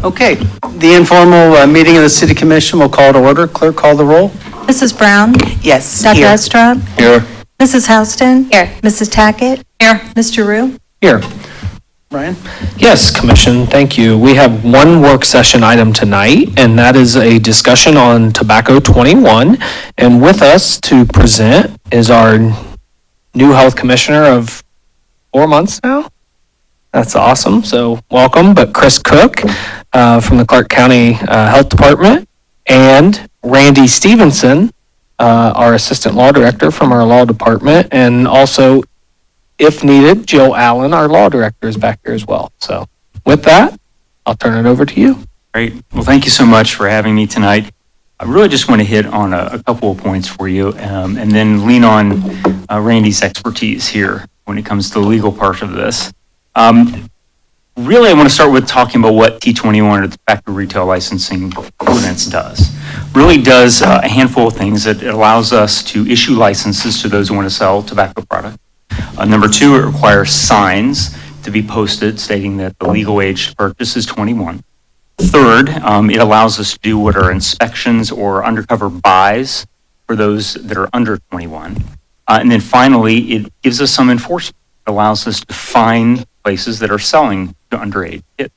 Okay, the informal meeting of the City Commission will call to order. Clerk, call the roll. Mrs. Brown? Yes. Dr. Here. Estrad? Here. Mrs. Houston? Here. Mrs. Tackett? Here. Mr. Rue? Here. Brian? Yes, Commission, thank you. We have one work session item tonight, and that is a discussion on Tobacco 21. And with us to present is our new Health Commissioner of 4 months now. That's awesome, so welcome. But Chris Cook from the Clark County Health Department, and Randy Stevenson, our Assistant Law Director from our Law Department, and also, if needed, Jill Allen, our Law Director, is back here as well. So with that, I'll turn it over to you. Great. Well, thank you so much for having me tonight. I really just want to hit on a couple of points for you and then lean on Randy's expertise here when it comes to the legal part of this. Really, I want to start with talking about what T21 or the Tobacco Retail Licensing Ordinance does. Really does a handful of things. It allows us to issue licenses to those who want to sell tobacco products. Number two, it requires signs to be posted stating that the legal age to purchase is 21. Third, it allows us to do what are inspections or undercover buys for those that are under 21. And then finally, it gives us some enforcement. It allows us to fine places that are selling to underage kids.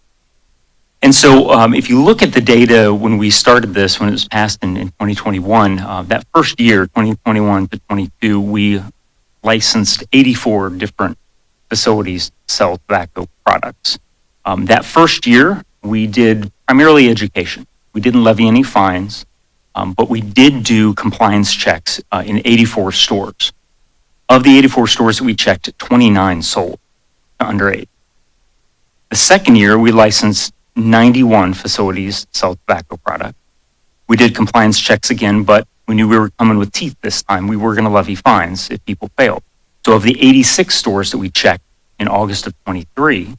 And so if you look at the data when we started this, when it was passed in 2021, that first year, 2021 to 22, we licensed 84 different facilities to sell tobacco products. That first year, we did primarily education. We didn't levy any fines, but we did do compliance checks in 84 stores. Of the 84 stores that we checked, 29 sold to underage. The second year, we licensed 91 facilities to sell tobacco products. We did compliance checks again, but we knew we were coming with teeth this time. We were going to levy fines if people failed. So of the 86 stores that we checked in August of 23,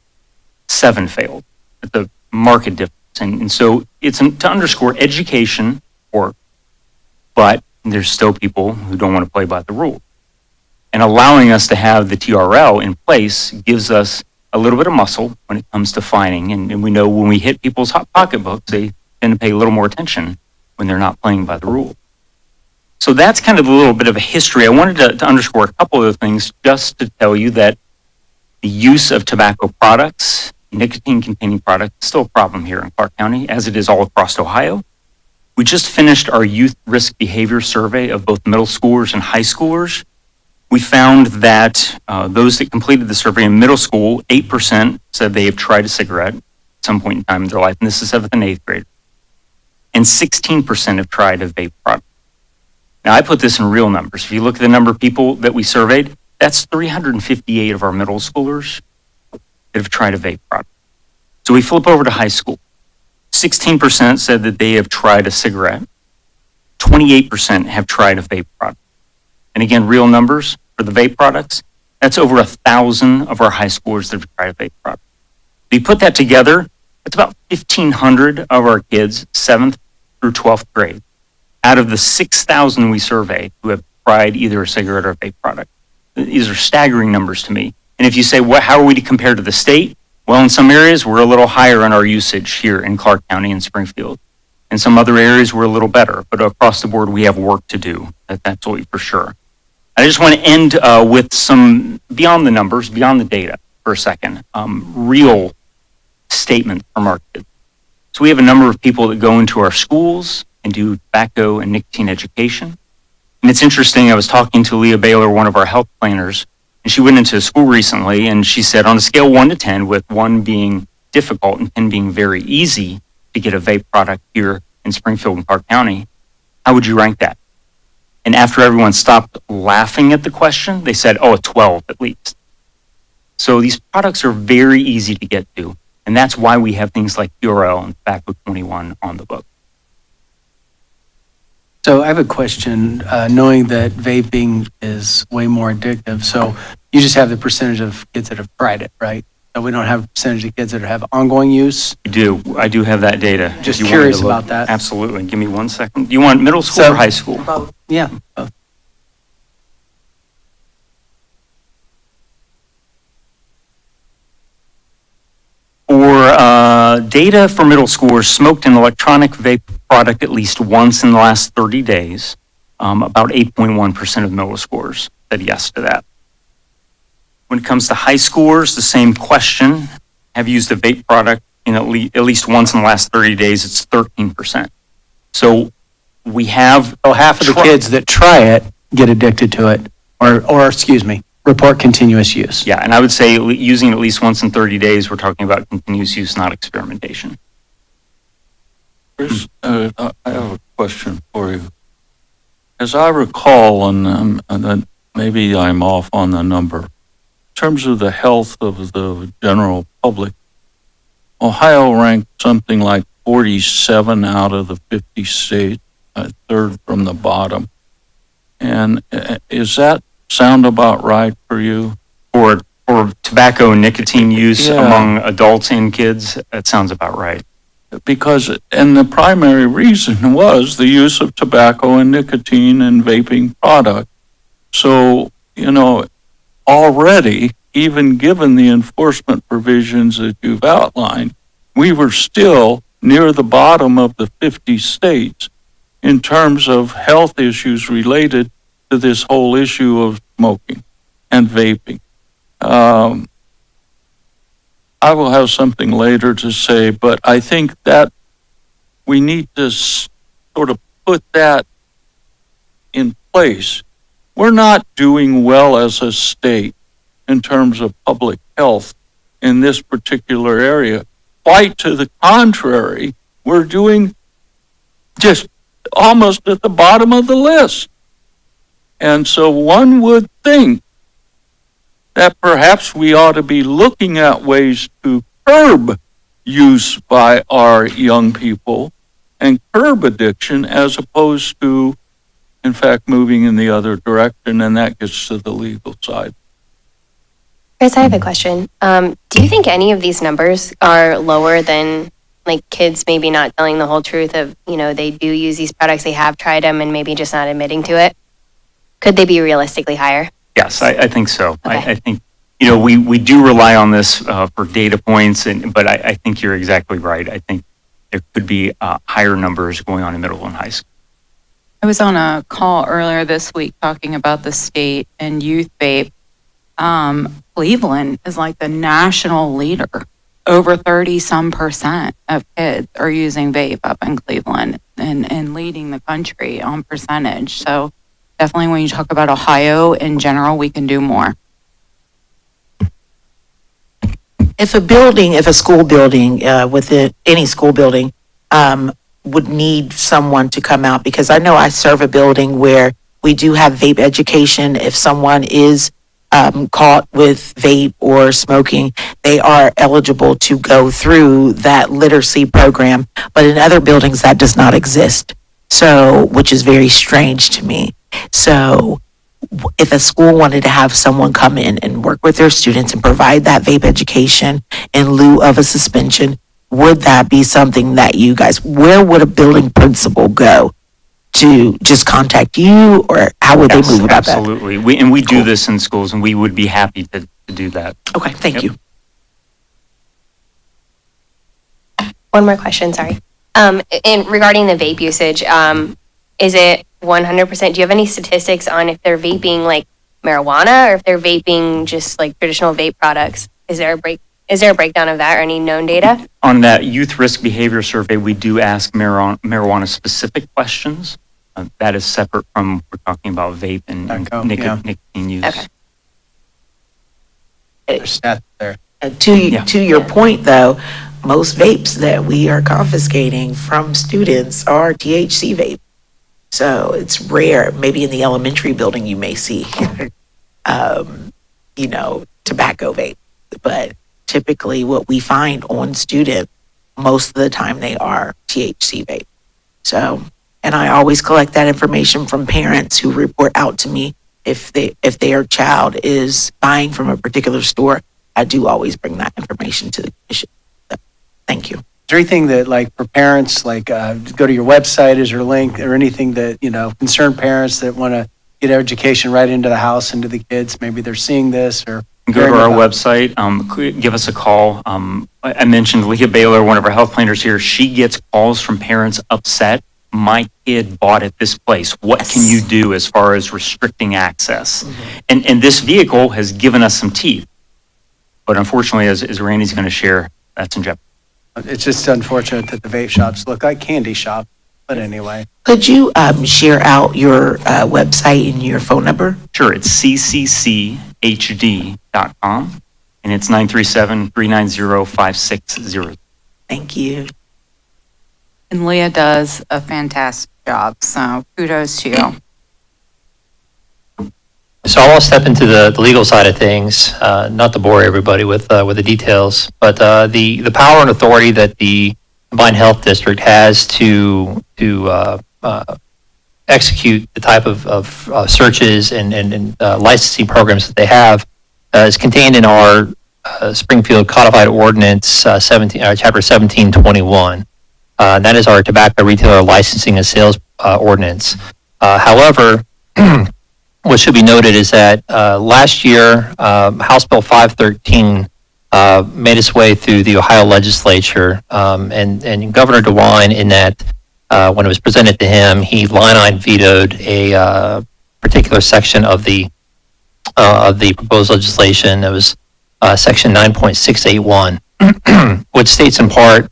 7 failed. It's a market difference. And so it's to underscore education work, but there's still people who don't want to play by the rules. And allowing us to have the TRL in place gives us a little bit of muscle when it comes to fining. And we know when we hit people's hot pocketbooks, they tend to pay a little more attention when they're not playing by the rules. So that's kind of a little bit of a history. I wanted to underscore a couple of things just to tell you that the use of tobacco products, nicotine-containing products, is still a problem here in Clark County, as it is all across Ohio. We just finished our youth risk behavior survey of both middle schoolers and high schoolers. We found that those that completed the survey in middle school, 8% said they have tried a cigarette at some point in time in their life, and this is 7th and 8th grade. And 16% have tried a vape product. Now, I put this in real numbers. If you look at the number of people that we surveyed, that's 358 of our middle schoolers that have tried a vape product. So we flip over to high school. 16% said that they have tried a cigarette. 28% have tried a vape product. And again, real numbers for the vape products, that's over 1,000 of our high schoolers that have tried a vape product. If you put that together, it's about 1,500 of our kids, 7th through 12th grade, out of the 6,000 we surveyed who have tried either a cigarette or a vape product. These are staggering numbers to me. And if you say, how are we to compare to the state? Well, in some areas, we're a little higher in our usage here in Clark County and Springfield. In some other areas, we're a little better. But across the board, we have work to do. That's absolutely for sure. I just want to end with some, beyond the numbers, beyond the data for a second, real statement from our kids. So we have a number of people that go into our schools and do tobacco and nicotine education. And it's interesting, I was talking to Leah Baylor, one of our health planners, and she went into school recently, and she said on a scale 1 to 10, with 1 being difficult and 10 being very easy to get a vape product here in Springfield and Clark County, how would you rank that? And after everyone stopped laughing at the question, they said, a 12 at least. So these products are very easy to get to, and that's why we have things like URL and Tobacco 21 on the book. So I have a question, knowing that vaping is way more addictive. So you just have the percentage of kids that have tried it, right? So we don't have a percentage of kids that have ongoing use? I do have that data. Just curious about that. Absolutely. Give me 1 second. Do you want middle school or high school? Both. Yeah, both. For Data for middle schoolers smoked an electronic vape product at least once in the last 30 days. About 8.1% of middle schoolers said yes to that. When it comes to high schoolers, the same question. Have used a vape product in at least once in the last 30 days? It's 13%. So we have So half of the kids that try it get addicted to it, or excuse me, report continuous use. Yeah, and I would say using it at least once in 30 days, we're talking about continuous use, not experimentation. Chris, I have a question for you. As I recall, and maybe I'm off on the number, in terms of the health of the general public, Ohio ranked something like 47 out of the 50 states, third from the bottom. And is that sound about right for you? For tobacco and nicotine use Yeah. among adults and kids, that sounds about right. Because, and the primary reason was the use of tobacco and nicotine and vaping product. So, already, even given the enforcement provisions that you've outlined, we were still near the bottom of the 50 states in terms of health issues related to this whole issue of smoking and vaping. I will have something later to say, but I think that we need to sort of put that in place. We're not doing well as a state in terms of public health in this particular area. Quite to the contrary, we're doing just almost at the bottom of the list. And so one would think that perhaps we ought to be looking at ways to curb use by our young people and curb addiction as opposed to, in fact, moving in the other direction, and that gets to the legal side. Chris, I have a question. Do you think any of these numbers are lower than like kids maybe not telling the whole truth of, they do use these products, they have tried them and maybe just not admitting to it? Could they be realistically higher? Yes, I think so. Okay. I think, we do rely on this for data points, but I think you're exactly right. I think there could be higher numbers going on in middle and high school. I was on a call earlier this week talking about the state and youth vape. Cleveland is like the national leader. Over 30% of kids are using vape up in Cleveland and leading the country on percentage. So definitely when you talk about Ohio in general, we can do more. If a school building, within any school building, would need someone to come out, because I know I serve a building where we do have vape education. If someone is caught with vape or smoking, they are eligible to go through that literacy program. But in other buildings, that does not exist. So, which is very strange to me. So, if a school wanted to have someone come in and work with their students and provide that vape education in lieu of a suspension, would that be something that you guys, where would a building principal go? To just contact you, or how would Yes, they move about absolutely. We do this in schools, and we would be happy to do that. that? Okay, thank you. One more question, sorry. And regarding the vape usage, is it 100%? Do you have any statistics on if they're vaping like marijuana or if they're vaping just like traditional vape products? Is there a breakdown of that or any known data? On that youth risk behavior survey, we do ask marijuana specific questions. That is separate from, we're talking about vape and nicotine use. Okay. There's stats there. To your point, though, most vapes that we are confiscating from students are THC vape. So it's rare. Maybe in the elementary building you may see, tobacco vape. But typically what we find on students, most of the time they are THC vape. So, and I always collect that information from parents who report out to me if their child is buying from a particular store. I do always bring that information to the commission. So, thank you. Is there anything that, like, for parents, like, go to your website, is there a link or anything that, concerned parents that want to get education right into the house, into the kids? Maybe they're seeing this, or Go Hearing to our about- website, give us a call. I mentioned Leah Baylor, one of our health planners here. She gets calls from parents upset. My kid bought at this place. What can you do as far as restricting access? And this vehicle has given us some teeth. But unfortunately, as Randy's going to share, that's in jeopardy. It's just unfortunate that the vape shops look like candy shops, but anyway. Could you share out your website and your phone number? Sure, it's ccchd.com, and it's 937-390-5600. Thank you. And Leah does a fantastic job, so kudos to you. So I want to step into the legal side of things, not to bore everybody with the details, but the power and authority that the Combined Health District has to execute the type of searches and licensing programs that they have is contained in our Springfield Codified Ordinance Chapter 1721. That is our tobacco retailer licensing and sales ordinance. However, what should be noted is that last year, House Bill 513 made its way through the Ohio legislature, and Governor DeWine, in that when it was presented to him, he line-item vetoed a particular section of the proposed legislation. It was Section 9.681, which states in part,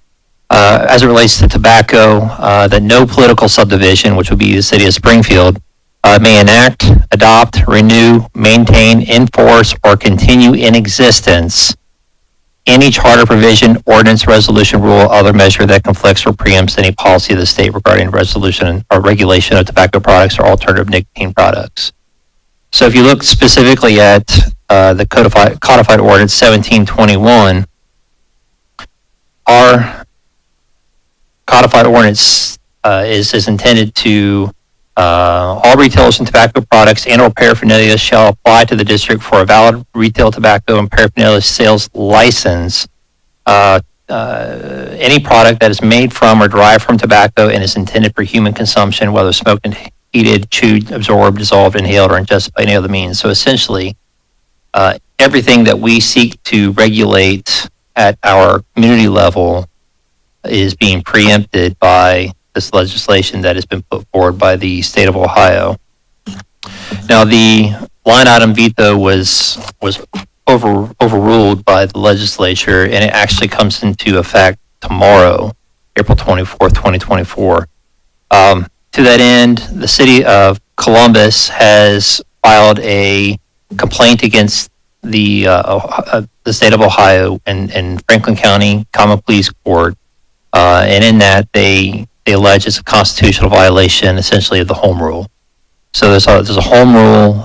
as it relates to tobacco, that no political subdivision, which would be the city of Springfield, may enact, adopt, renew, maintain, enforce, or continue in existence any charter provision, ordinance, resolution, rule, or other measure that conflicts or preempts any policy of the state regarding resolution or regulation of tobacco products or alternative nicotine products. So if you look specifically at the codified ordinance 1721, our codified ordinance is intended to all retailers in tobacco products and or paraphernalia shall apply to the district for a valid retail tobacco and paraphernalia sales license. Any product that is made from or derived from tobacco and is intended for human consumption, whether smoked and heated, chewed, absorbed, dissolved, inhaled, or ingested by any other means. So essentially, everything that we seek to regulate at our community level is being preempted by this legislation that has been put forward by the state of Ohio. Now, the line item veto was overruled by the legislature, and it actually comes into effect tomorrow, April 24th, 2024. To that end, the city of Columbus has filed a complaint against the state of Ohio and Franklin County Common Pleas Court, and in that they allege it's a constitutional violation, essentially, of the home rule. So there's a home rule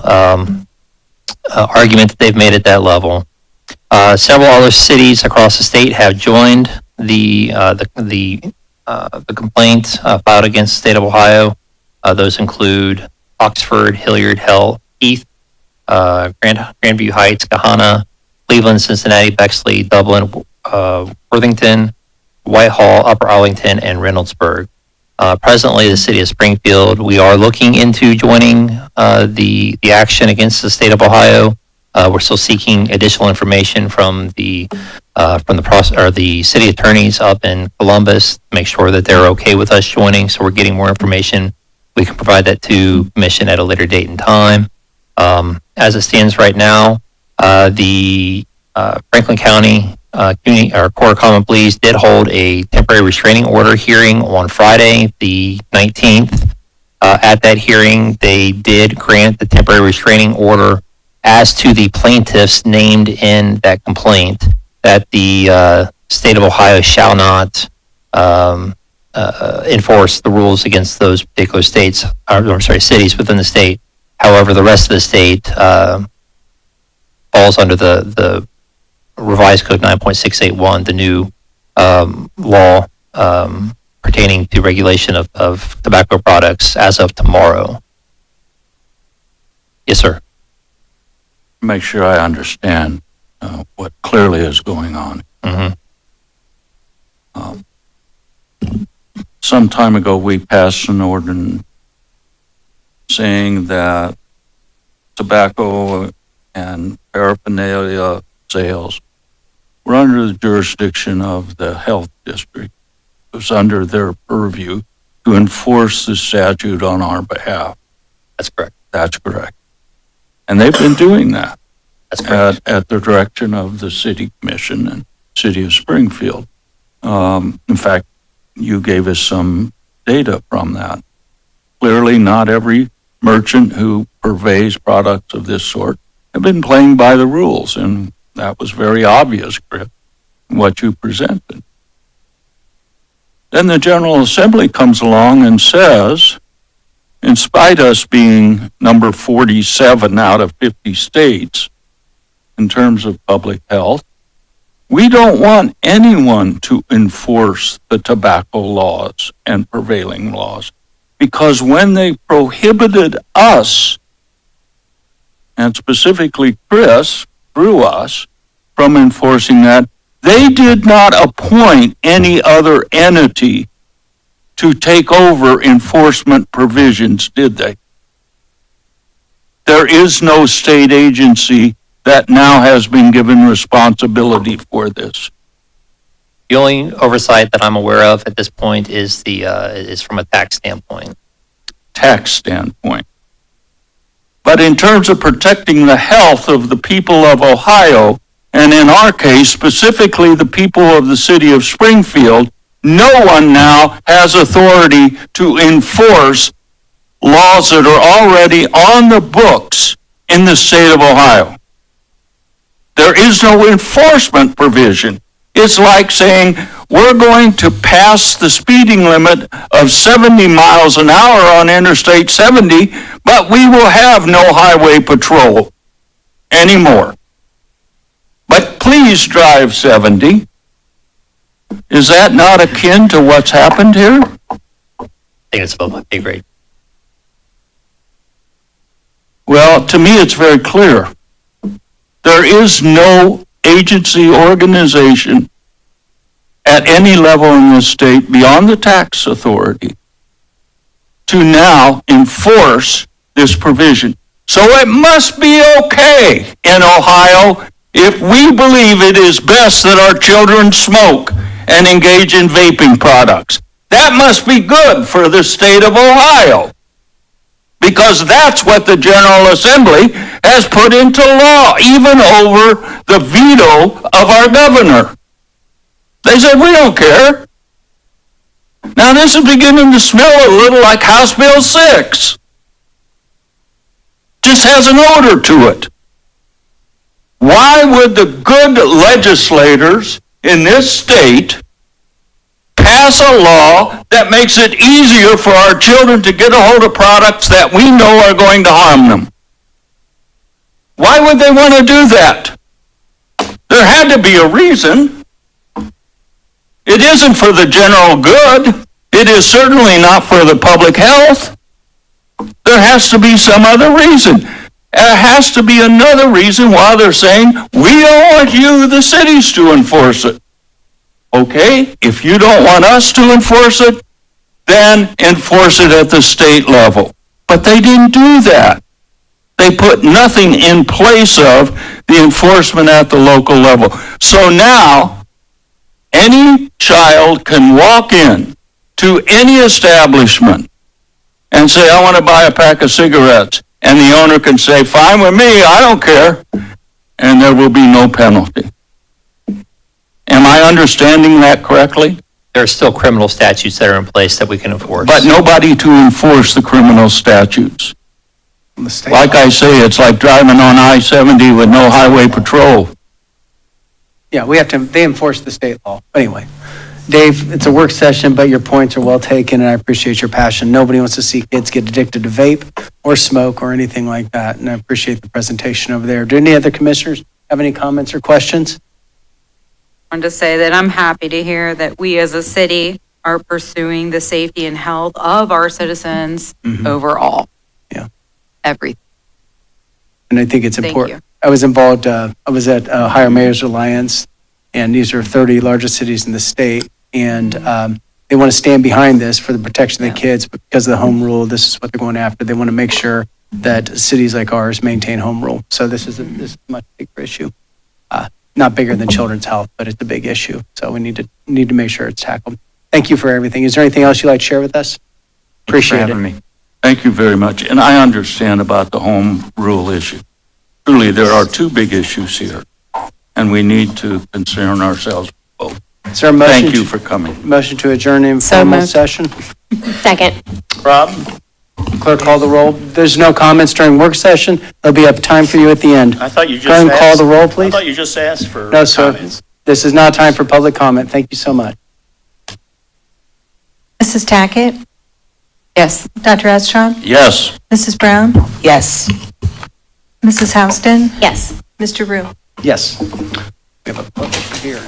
argument that they've made at that level. Several other cities across the state have joined the complaint filed against the state of Ohio. Those include Oxford, Hilliard, Heath, Grandview Heights, Gahanna, Cleveland, Cincinnati, Bexley, Dublin, Worthington, Whitehall, Upper Arlington, and Reynoldsburg. Presently, the city of Springfield, we are looking into joining the action against the state of Ohio. We're still seeking additional information from the city attorneys up in Columbus to make sure that they're okay with us joining. So we're getting more information. We can provide that to commission at a later date and time. As it stands right now, the Franklin County Community or Court of Common Pleas did hold a temporary restraining order hearing on Friday, the 19th. At that hearing, they did grant the temporary restraining order as to the plaintiffs named in that complaint, that the state of Ohio shall not enforce the rules against those particular cities within the state. However, the rest of the state falls under the revised code 9.681, the new law pertaining to regulation of tobacco products as of tomorrow. Yes, sir. Make sure I understand what clearly is going on. Mm-hmm. Some time ago, we passed an ordinance saying that tobacco and paraphernalia sales were under the jurisdiction of the health district. It was under their purview to enforce the statute on our behalf. That's correct. That's correct. And they've been doing that That's correct. at the direction of the city commission and city of Springfield. In fact, you gave us some data from that. Clearly, not every merchant who purveys products of this sort have been playing by the rules, and that was very obvious, Chris, in what you presented. Then the General Assembly comes along and says, in spite of us being number 47 out of 50 states in terms of public health, we don't want anyone to enforce the tobacco laws and prevailing laws, because when they prohibited us, and specifically Chris, through us, from enforcing that, they did not appoint any other entity to take over enforcement provisions, did they? There is no state agency that now has been given responsibility for this. The only oversight that I'm aware of at this point is is from a tax standpoint. Tax standpoint. But in terms of protecting the health of the people of Ohio, and in our case, specifically the people of the city of Springfield, no one now has authority to enforce laws that are already on the books in the state of Ohio. There is no enforcement provision. It's like saying, we're going to pass the speeding limit of 70 miles an hour on Interstate 70, but we will have no highway patrol anymore. But please drive 70. Is that not akin to what's happened here? I think it's above my pay grade. Well, to me, it's very clear. There is no agency, organization at any level in this state beyond the tax authority to now enforce this provision. So it must be okay in Ohio if we believe it is best that our children smoke and engage in vaping products. That must be good for the state of Ohio, because that's what the General Assembly has put into law, even over the veto of our governor. They said, we don't care. Now this is beginning to smell a little like House Bill 6. Just has an odor to it. Why would the good legislators in this state pass a law that makes it easier for our children to get a hold of products that we know are going to harm them? Why would they want to do that? There had to be a reason. It isn't for the general good. It is certainly not for the public health. There has to be some other reason. There has to be another reason why they're saying, we don't want you, the cities, to enforce it. Okay, if you don't want us to enforce it, then enforce it at the state level. But they didn't do that. They put nothing in place of the enforcement at the local level. So now, any child can walk in to any establishment and say, I want to buy a pack of cigarettes. And the owner can say, fine with me, I don't care. And there will be no penalty. Am I understanding that correctly? There are still criminal statutes that are in place that we can enforce. But nobody to enforce the criminal statutes. Like I say, it's like driving on I-70 with no highway patrol. Yeah, they enforce the state law. Anyway, Dave, it's a work session, but your points are well taken, and I appreciate your passion. Nobody wants to see kids get addicted to vape or smoke or anything like that, and I appreciate the presentation over there. Do any other commissioners have any comments or questions? I wanted to say that I'm happy to hear that we as a city are pursuing the safety and health of our citizens overall. Yeah. Everything. And I think it's Thank important. you. I was involved, I was at Ohio Mayor's Alliance, and these are 30 largest cities in the state, and they want to stand behind this for the protection of the kids, but because of the home rule, this is what they're going after. They want to make sure that cities like ours maintain home rule. So this is a much bigger issue. Not bigger than children's health, but it's a big issue. So we need to make sure it's tackled. Thank you for everything. Is there anything else you'd like to share with us? Thanks for Appreciate having it. me. Thank you very much. And I understand about the home rule issue. Truly, there are two big issues here, and we need to concern ourselves with both. Is there a motion? Thank you for coming. Motion to adjourn in So formal moved. session. Second. Rob? Clerk, call the roll. There's no comments during work session. There'll be a time for you at the end. I thought you just Go ahead and call asked- the roll, I please. thought you just asked for No, sir. comments. This is not time for public comment. Thank you so much. Mrs. Tackett? Yes. Dr. Estrom? Yes. Mrs. Brown? Yes. Mrs. Houston? Yes. Mr. Rue? Yes. We have a public hearing.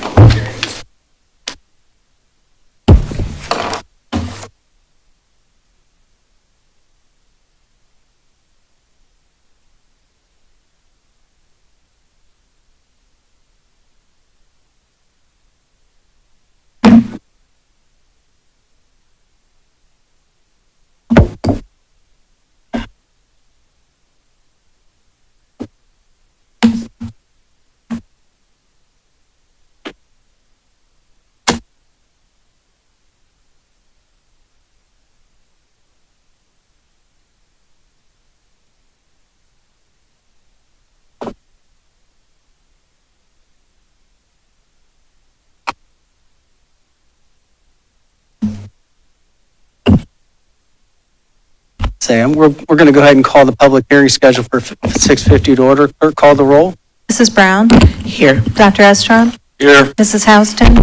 We're going to go ahead and call the public hearing scheduled for 6:50 to order. Clerk, call the roll. Mrs. Brown? Here. Dr. Estrom? Here. Mrs. Houston?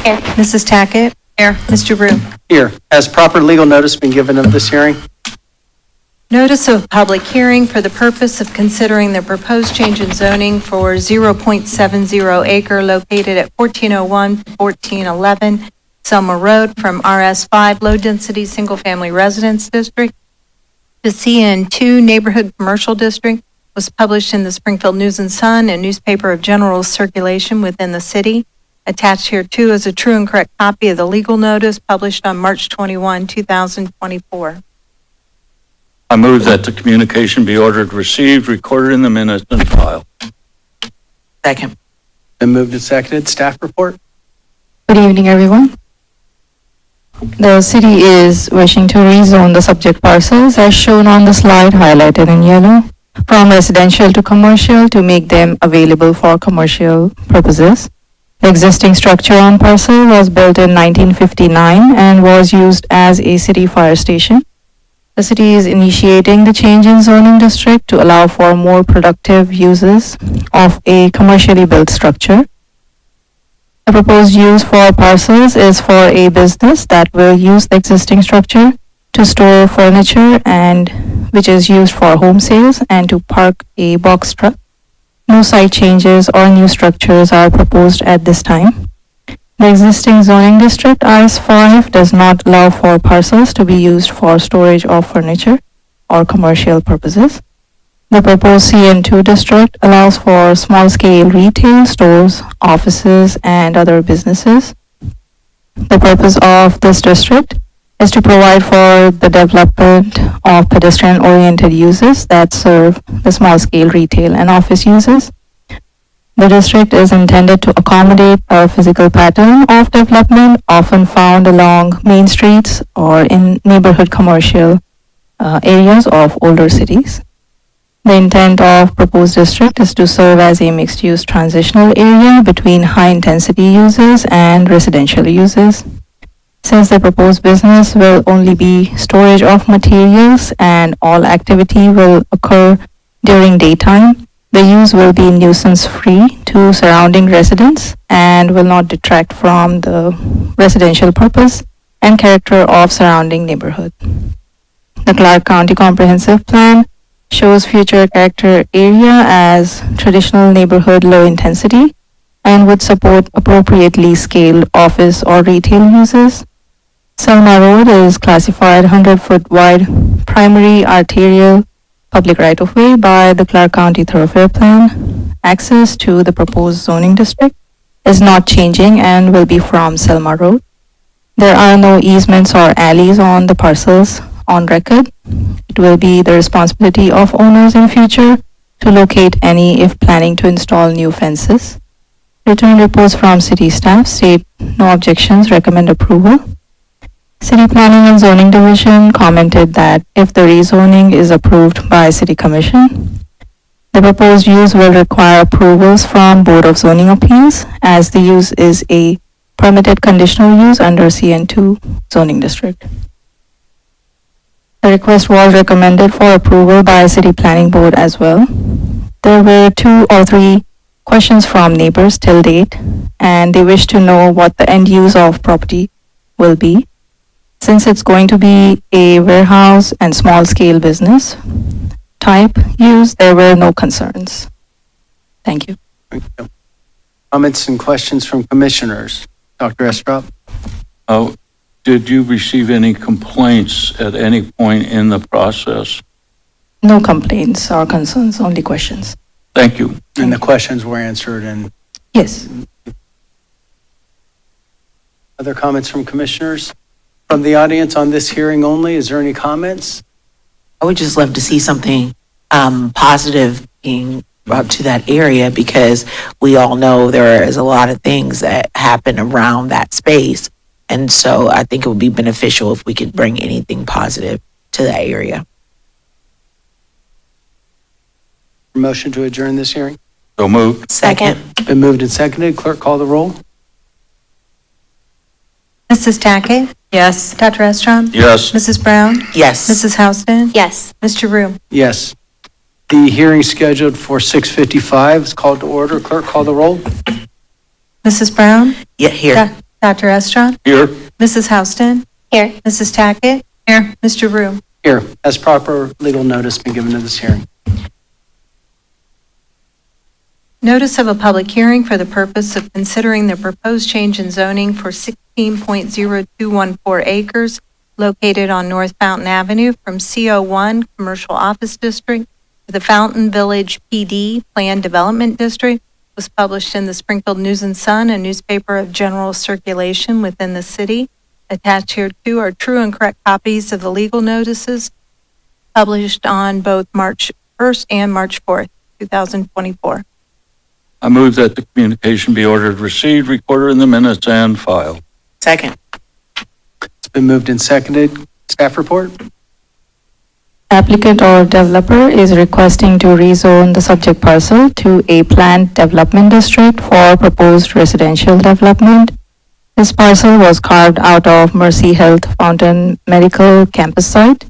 Here. Mrs. Tackett? Here. Mr. Rue? Here. Has proper legal notice been given of this hearing? Notice of public hearing for the purpose of considering the proposed change in zoning for 0.70 acre located at 1401 to 1411 Selma Road from RS5 Low Density Single Family Residence District to CN2 Neighborhood Commercial District was published in the Springfield News and Sun, a newspaper of general circulation within the city. Attached here too is a true and correct copy of the legal notice published on March 21, 2024. I move that the communication be ordered, received, recorded in the minutes, and filed. Second. Been moved and seconded. Staff report? Good evening, everyone. The city is wishing to rezone the subject parcels as shown on the slide highlighted in yellow from residential to commercial to make them available for commercial purposes. The existing structure on parcel was built in 1959 and was used as a city fire station. The city is initiating the change in zoning district to allow for more productive uses of a commercially built structure. The proposed use for parcels is for a business that will use the existing structure to store furniture and which is used for home sales and to park a box truck. No site changes or new structures are proposed at this time. The existing zoning district RS5 does not allow for parcels to be used for storage of furniture or commercial purposes. The proposed CN2 district allows for small-scale retail stores, offices, and other businesses. The purpose of this district is to provide for the development of pedestrian-oriented uses that serve the small-scale retail and office uses. The district is intended to accommodate a physical pattern of development often found along main streets or in neighborhood commercial areas of older cities. The intent of proposed district is to serve as a mixed-use transitional area between high-intensity uses and residential uses. Since the proposed business will only be storage of materials and all activity will occur during daytime, the use will be nuisance-free to surrounding residents and will not detract from the residential purpose and character of surrounding neighborhood. The Clark County Comprehensive Plan shows future character area as traditional neighborhood low intensity and would support appropriately scaled office or retail uses. Selma Road is classified 100-foot wide primary arterial public right-of-way by the Clark County Thoroughfare Plan. Access to the proposed zoning district is not changing and will be from Selma Road. There are no easements or alleys on the parcels on record. It will be the responsibility of owners in future to locate any if planning to install new fences. Written reports from city staff state no objections, recommend approval. City Planning and Zoning Division commented that if the rezoning is approved by City Commission, the proposed use will require approvals from Board of Zoning Appeals as the use is a permitted conditional use under CN2 zoning district. The request was recommended for approval by City Planning Board as well. There were 2 or 3 questions from neighbors till date, and they wish to know what the end use of property will be. Since it's going to be a warehouse and small scale business type use, there were no concerns. Thank you. Thank you. Comments and questions from commissioners? Dr. Estrop? Oh, did you receive any complaints at any point in the process? No complaints or concerns, only questions. Thank you. And the questions were answered, and Yes. other comments from commissioners? From the audience on this hearing only, is there any comments? I would just love to see something positive being brought to that area because we all know there is a lot of things that happen around that space. And so I think it would be beneficial if we could bring anything positive to that area. Motion to adjourn this hearing? So moved. Second. Been moved and seconded. Clerk, call the roll. Mrs. Tackett? Yes. Dr. Estrom? Yes. Mrs. Brown? Yes. Mrs. Houston? Yes. Mr. Rue? Yes. The hearing scheduled for 6:55 is called to order. Clerk, call the roll. Mrs. Brown? Yeah, here. Dr. Estrom? Here. Mrs. Houston? Here. Mrs. Tackett? Here. Mr. Rue? Here, has proper legal notice been given to this hearing? Notice of a public hearing for the purpose of considering the proposed change in zoning for 16.0214 acres located on North Fountain Avenue from CO1 Commercial Office District to the Fountain Village PD Planned Development District was published in the Springfield News and Sun, a newspaper of general circulation within the city. Attached here too are true and correct copies of the legal notices published on both March 1st and March 4th, 2024. I move that the communication be ordered received, recorded in the minutes, and filed. Second. It's been moved and seconded. Staff report? Applicant or developer is requesting to rezone the subject parcel to a planned development district for proposed residential development. This parcel was carved out of Mercy Health Fountain Medical Campus site.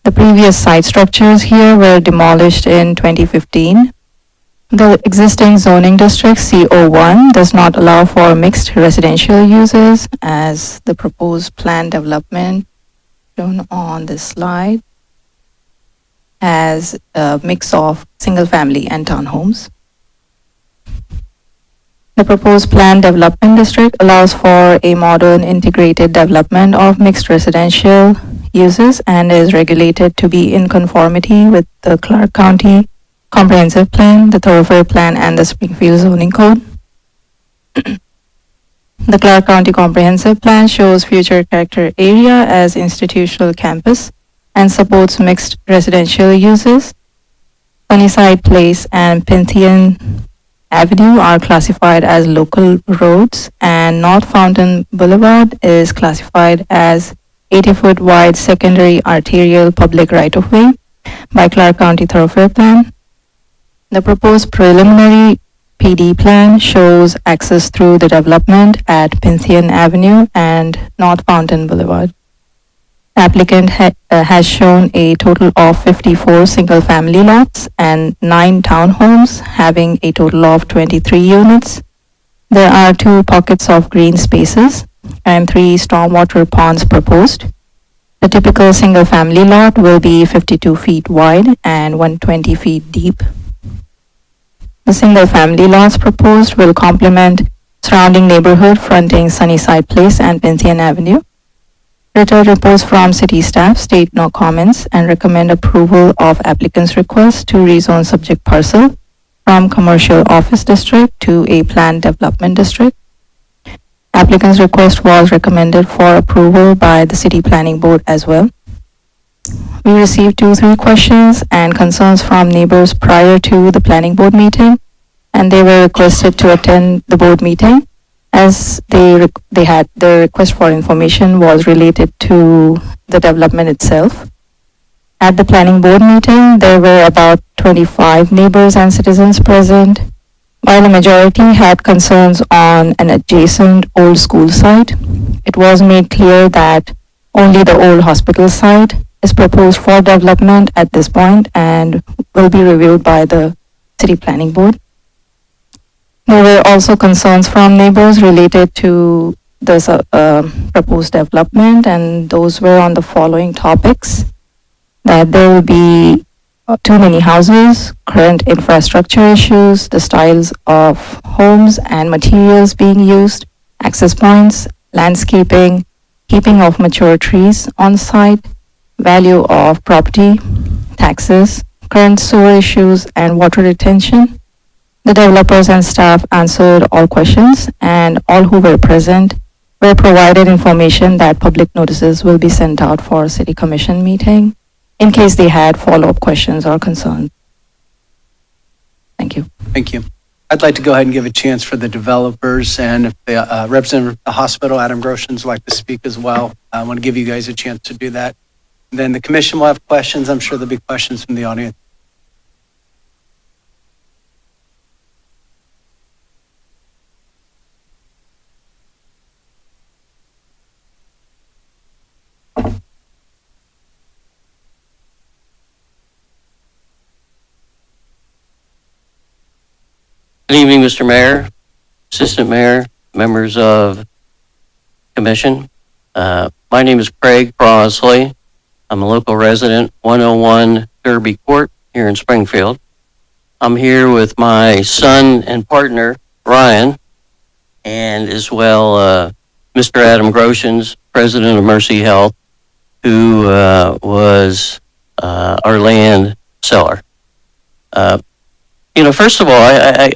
The previous site structures here were demolished in 2015. The existing zoning district, CO1, does not allow for mixed residential uses as the proposed planned development shown on this slide has a mix of single-family and townhomes. The proposed planned development district allows for a modern integrated development of mixed residential uses and is regulated to be in conformity with the Clark County Comprehensive Plan, the Thoroughfare Plan, and the Springfield Zoning Code. The Clark County Comprehensive Plan shows future character area as institutional campus and supports mixed residential uses. Sunnyside Place and Pintheon Avenue are classified as local roads, and North Fountain Boulevard is classified as 80-foot wide secondary arterial public right-of-way by Clark County Thoroughfare Plan. The proposed preliminary PD plan shows access through the development at Pintheon Avenue and North Fountain Boulevard. Applicant has shown a total of 54 single-family lots and 9 townhomes having a total of 23 units. There are 2 pockets of green spaces and 3 stormwater ponds proposed. The typical single-family lot will be 52 feet wide and 120 feet deep. The single-family lots proposed will complement surrounding neighborhood fronting Sunnyside Place and Pintheon Avenue. Written reports from city staff state no comments and recommend approval of applicant's request to rezone subject parcel from commercial office district to a planned development district. Applicant's request was recommended for approval by the city planning board as well. We received 3 questions and concerns from neighbors prior to the planning board meeting, and they were requested to attend the board meeting as they had their request for information was related to the development itself. At the planning board meeting, there were about 25 neighbors and citizens present, while a majority had concerns on an adjacent old school site. It was made clear that only the old hospital site is proposed for development at this point and will be reviewed by the city planning board. There were also concerns from neighbors related to this proposed development, and those were on the following topics: that there will be too many houses, current infrastructure issues, the styles of homes and materials being used, access points, landscaping, keeping of mature trees on site, value of property, taxes, current sewer issues, and water retention. The developers and staff answered all questions, and all who were present were provided information that public notices will be sent out for city commission meeting in case they had follow-up questions or concerns. Thank you. Thank you. I'd like to go ahead and give a chance for the developers, and if the representative of the hospital, Adam Groshans, would like to speak as well. I want to give you guys a chance to do that. Then the commission will have questions. I'm sure there'll be questions from the audience. Good evening, Mr. Mayor, Assistant Mayor, members of Commission. My name is Craig Crosley. I'm a local resident, 101 Derby Court here in Springfield. I'm here with my son and partner, Ryan, and as well Mr. Adam Groshans, President of Mercy Health, who was our land seller. First of all,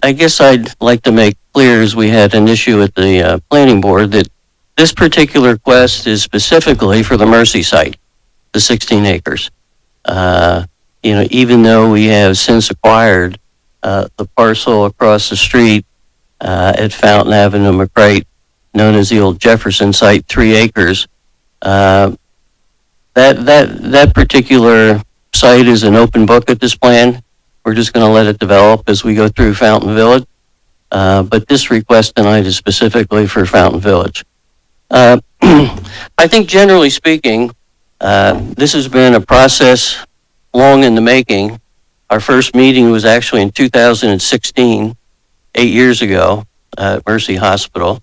I guess I'd like to make clear, as we had an issue at the planning board, that this particular request is specifically for the Mercy site, the 16 acres. Even though we have since acquired the parcel across the street at Fountain Avenue, McCrate, known as the old Jefferson site, 3 acres, that particular site is an open book at this plan. We're just going to let it develop as we go through Fountain Village. But this request tonight is specifically for Fountain Village. I think generally speaking, this has been a process long in the making. Our first meeting was actually in 2016, 8 years ago, at Mercy Hospital.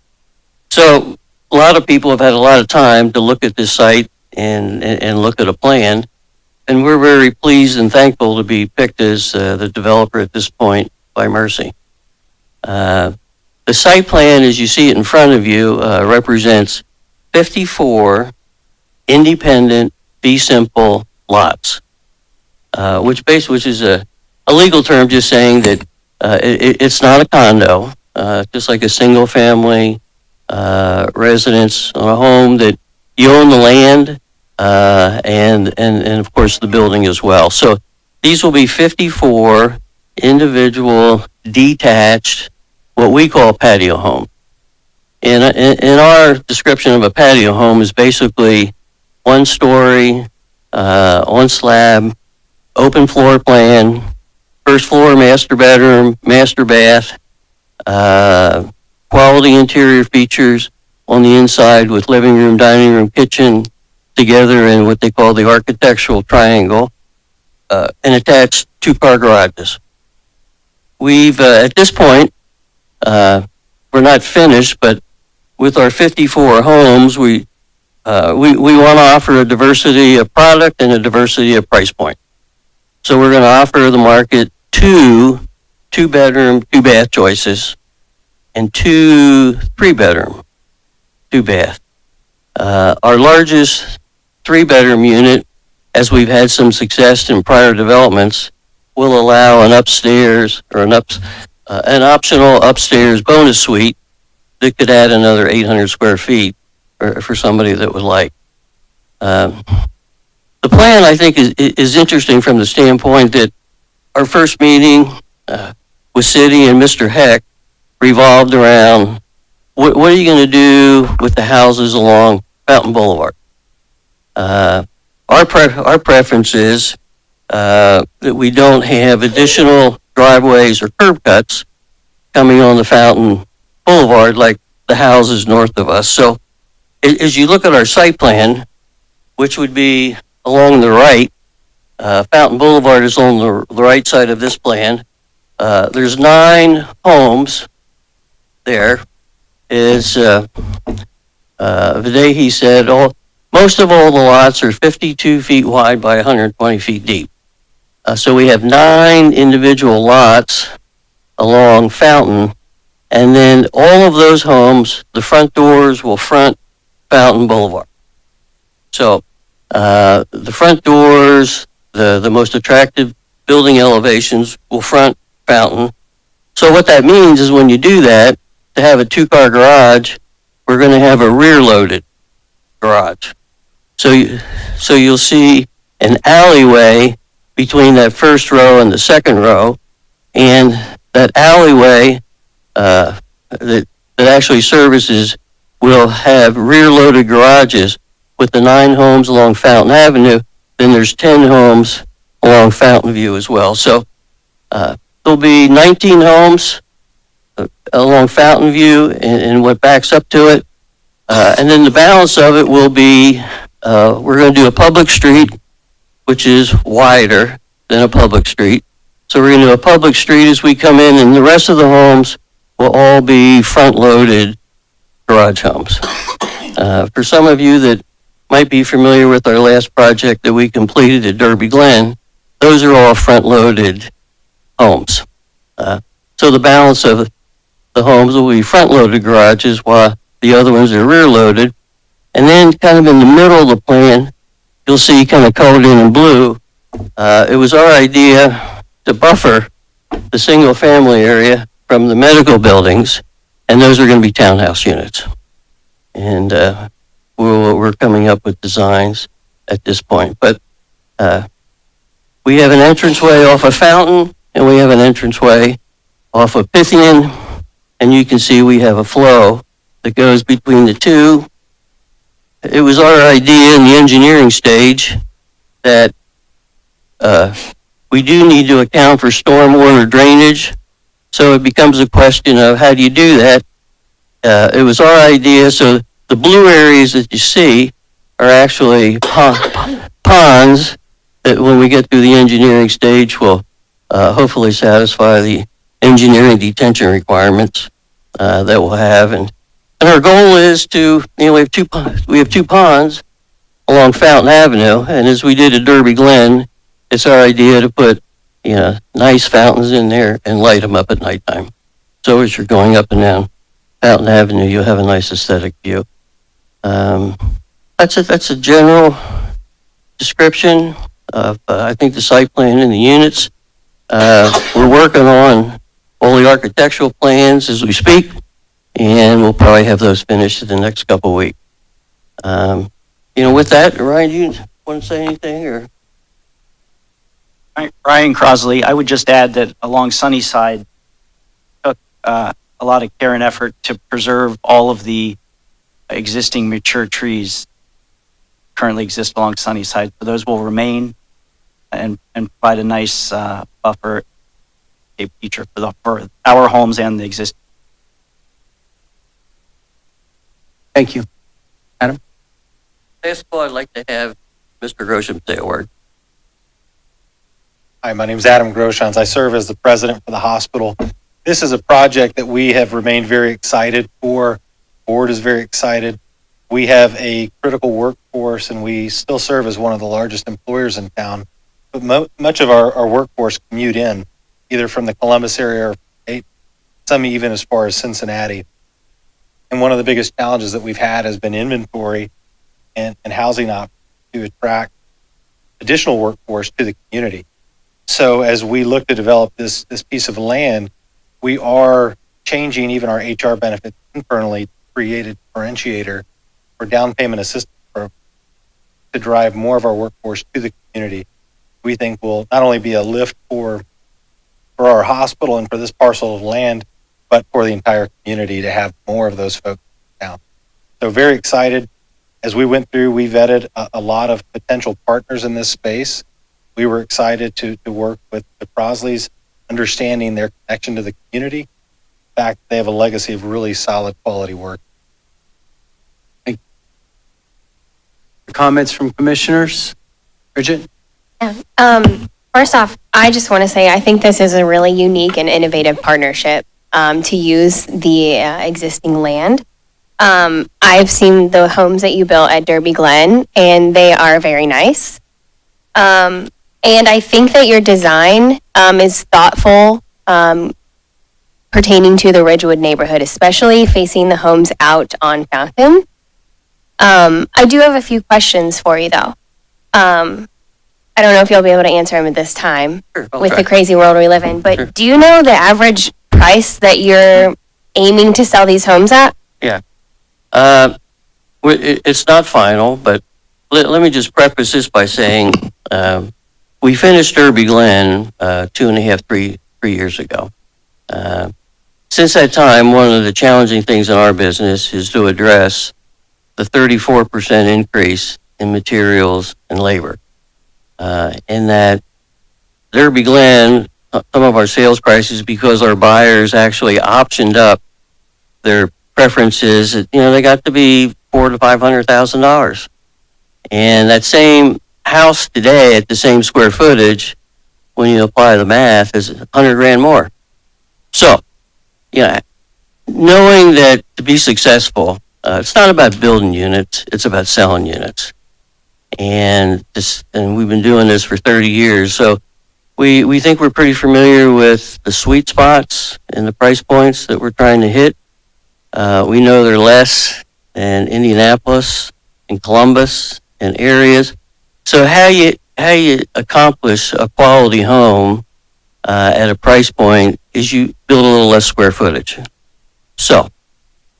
So a lot of people have had a lot of time to look at this site and look at a plan. And we're very pleased and thankful to be picked as the developer at this point by Mercy. The site plan, as you see it in front of you, represents 54 independent, fee simple lots, which is a legal term just saying that it's not a condo, just like a single family residence on a home, that you own the land. And of course the building as well. So these will be 54 individual detached, what we call patio home. In our description of a patio home is basically 1 story, on slab, open floor plan, first floor master bedroom, master bath, quality interior features on the inside with living room, dining room, kitchen, together in what they call the architectural triangle, and attached 2-car garages. We've, at this point, we're not finished, but with our 54 homes, we want to offer a diversity of product and a diversity of price point. So we're going to offer the market 2 2-bedroom, 2-bath choices, and 2 3-bedroom, 2-bath. Our largest 3-bedroom unit, as we've had some success in prior developments, will allow an upstairs or an optional upstairs bonus suite that could add another 800 square feet for somebody that would like. the plan, I think, is interesting from the standpoint that our first meeting with City and Mr. Heck revolved around what are you going to do with the houses along Fountain Boulevard? Our preference is that we don't have additional driveways or curb cuts coming on the Fountain Boulevard like the houses north of us. So as you look at our site plan, which would be along the right, Fountain Boulevard is on the right side of this plan. There's 9 homes there. He said, most of all the lots are 52 feet wide by 120 feet deep. So we have 9 individual lots along Fountain, and then all of those homes, the front doors will front Fountain Boulevard. So the front doors, the most attractive building elevations will front Fountain. So what that means is when you do that, to have a 2-car garage, we're going to have a rear-loaded garage. So you'll see an alleyway between that first row and the second row, and that alleyway that actually services will have rear-loaded garages with the 9 homes along Fountain Avenue. Then there's 10 homes along Fountain View as well. So there'll be 19 homes along Fountain View and what backs up to it. And then the balance of it will be, we're going to do a public street, which is wider than a public street. So we're going to do a public street as we come in, and the rest of the homes will all be front-loaded garage homes. For some of you that might be familiar with our last project that we completed at Derby Glen, those are all front-loaded homes. So the balance of the homes will be front-loaded garages while the other ones are rear-loaded. And then kind of in the middle of the plan, you'll see kind of colored in blue, it was our idea to buffer the single-family area from the medical buildings, and those are going to be townhouse units. And we're coming up with designs at this point. But we have an entranceway off of Fountain, and we have an entranceway off of Pythian, and you can see we have a flow that goes between the two. It was our idea in the engineering stage that we do need to account for stormwater drainage, so it becomes a question of how do you do that. It was our idea, so the blue areas that you see are actually ponds that when we get through the engineering stage will hopefully satisfy the engineering detention requirements that we'll have. And our goal is to, we have two ponds along Fountain Avenue, and as we did at Derby Glen, it's our idea to put, nice fountains in there and light them up at nighttime. So as you're going up and down Fountain Avenue, you'll have a nice aesthetic view. That's a general description of, I think, the site plan and the units. We're working on all the architectural plans as we speak, and we'll probably have those finished in the next couple of weeks. With that, Ryan, do you want to say anything, or? Ryan Crosley. I would just add that along Sunnyside, took a lot of care and effort to preserve all of the existing mature trees currently exist along Sunnyside. So those will remain and provide a nice buffer feature for our homes and the existing. Thank you. Adam? Last of all, I'd like to have Mr. Grosham say a word. Hi, my name is Adam Groshans. I serve as the president for the hospital. This is a project that we have remained very excited for. Board is very excited. We have a critical workforce, and we still serve as one of the largest employers in town. But much of our workforce commute in, either from the Columbus area or some even as far as Cincinnati. And one of the biggest challenges that we've had has been inventory and housing options to attract additional workforce to the community. So as we look to develop this piece of land, we are changing even our HR benefits internally to create a differentiator for down payment assistance program. to drive more of our workforce to the community, we think will not only be a lift for our hospital and for this parcel of land, but for the entire community to have more of those folks in town. So very excited. As we went through, we vetted a lot of potential partners in this space. We were excited to work with the Crosleys, understanding their connection to the community. In fact, they have a legacy of really solid quality work. Comments from commissioners? Bridget? First off, I just want to say I think this is a really unique and innovative partnership to use the existing land. I've seen the homes that you built at Derby Glen, and they are very nice. And I think that your design is thoughtful pertaining to the Ridgewood neighborhood, especially facing the homes out on Fountain. I do have a few questions for you, though. I don't know if you'll be able to answer them at this time with the crazy world we live in, but do you know the average price that you're aiming to sell these homes at? Yeah. It's not final, but let me just preface this by saying we finished Derby Glen 2.5, 3 years ago. Since that time, one of the challenging things in our business is to address the 34% increase in materials and labor. In that Derby Glen, some of our sales prices, because our buyers actually optioned up their preferences, they got to be $400,000 to $500,000. And that same house today at the same square footage, when you apply the math, is $100,000 more. So, knowing that to be successful, it's not about building units, it's about selling units. And we've been doing this for 30 years. So we think we're pretty familiar with the sweet spots and the price points that we're trying to hit. We know they're less in Indianapolis and Columbus and areas. So how you accomplish a quality home at a price point is you build a little less square footage. So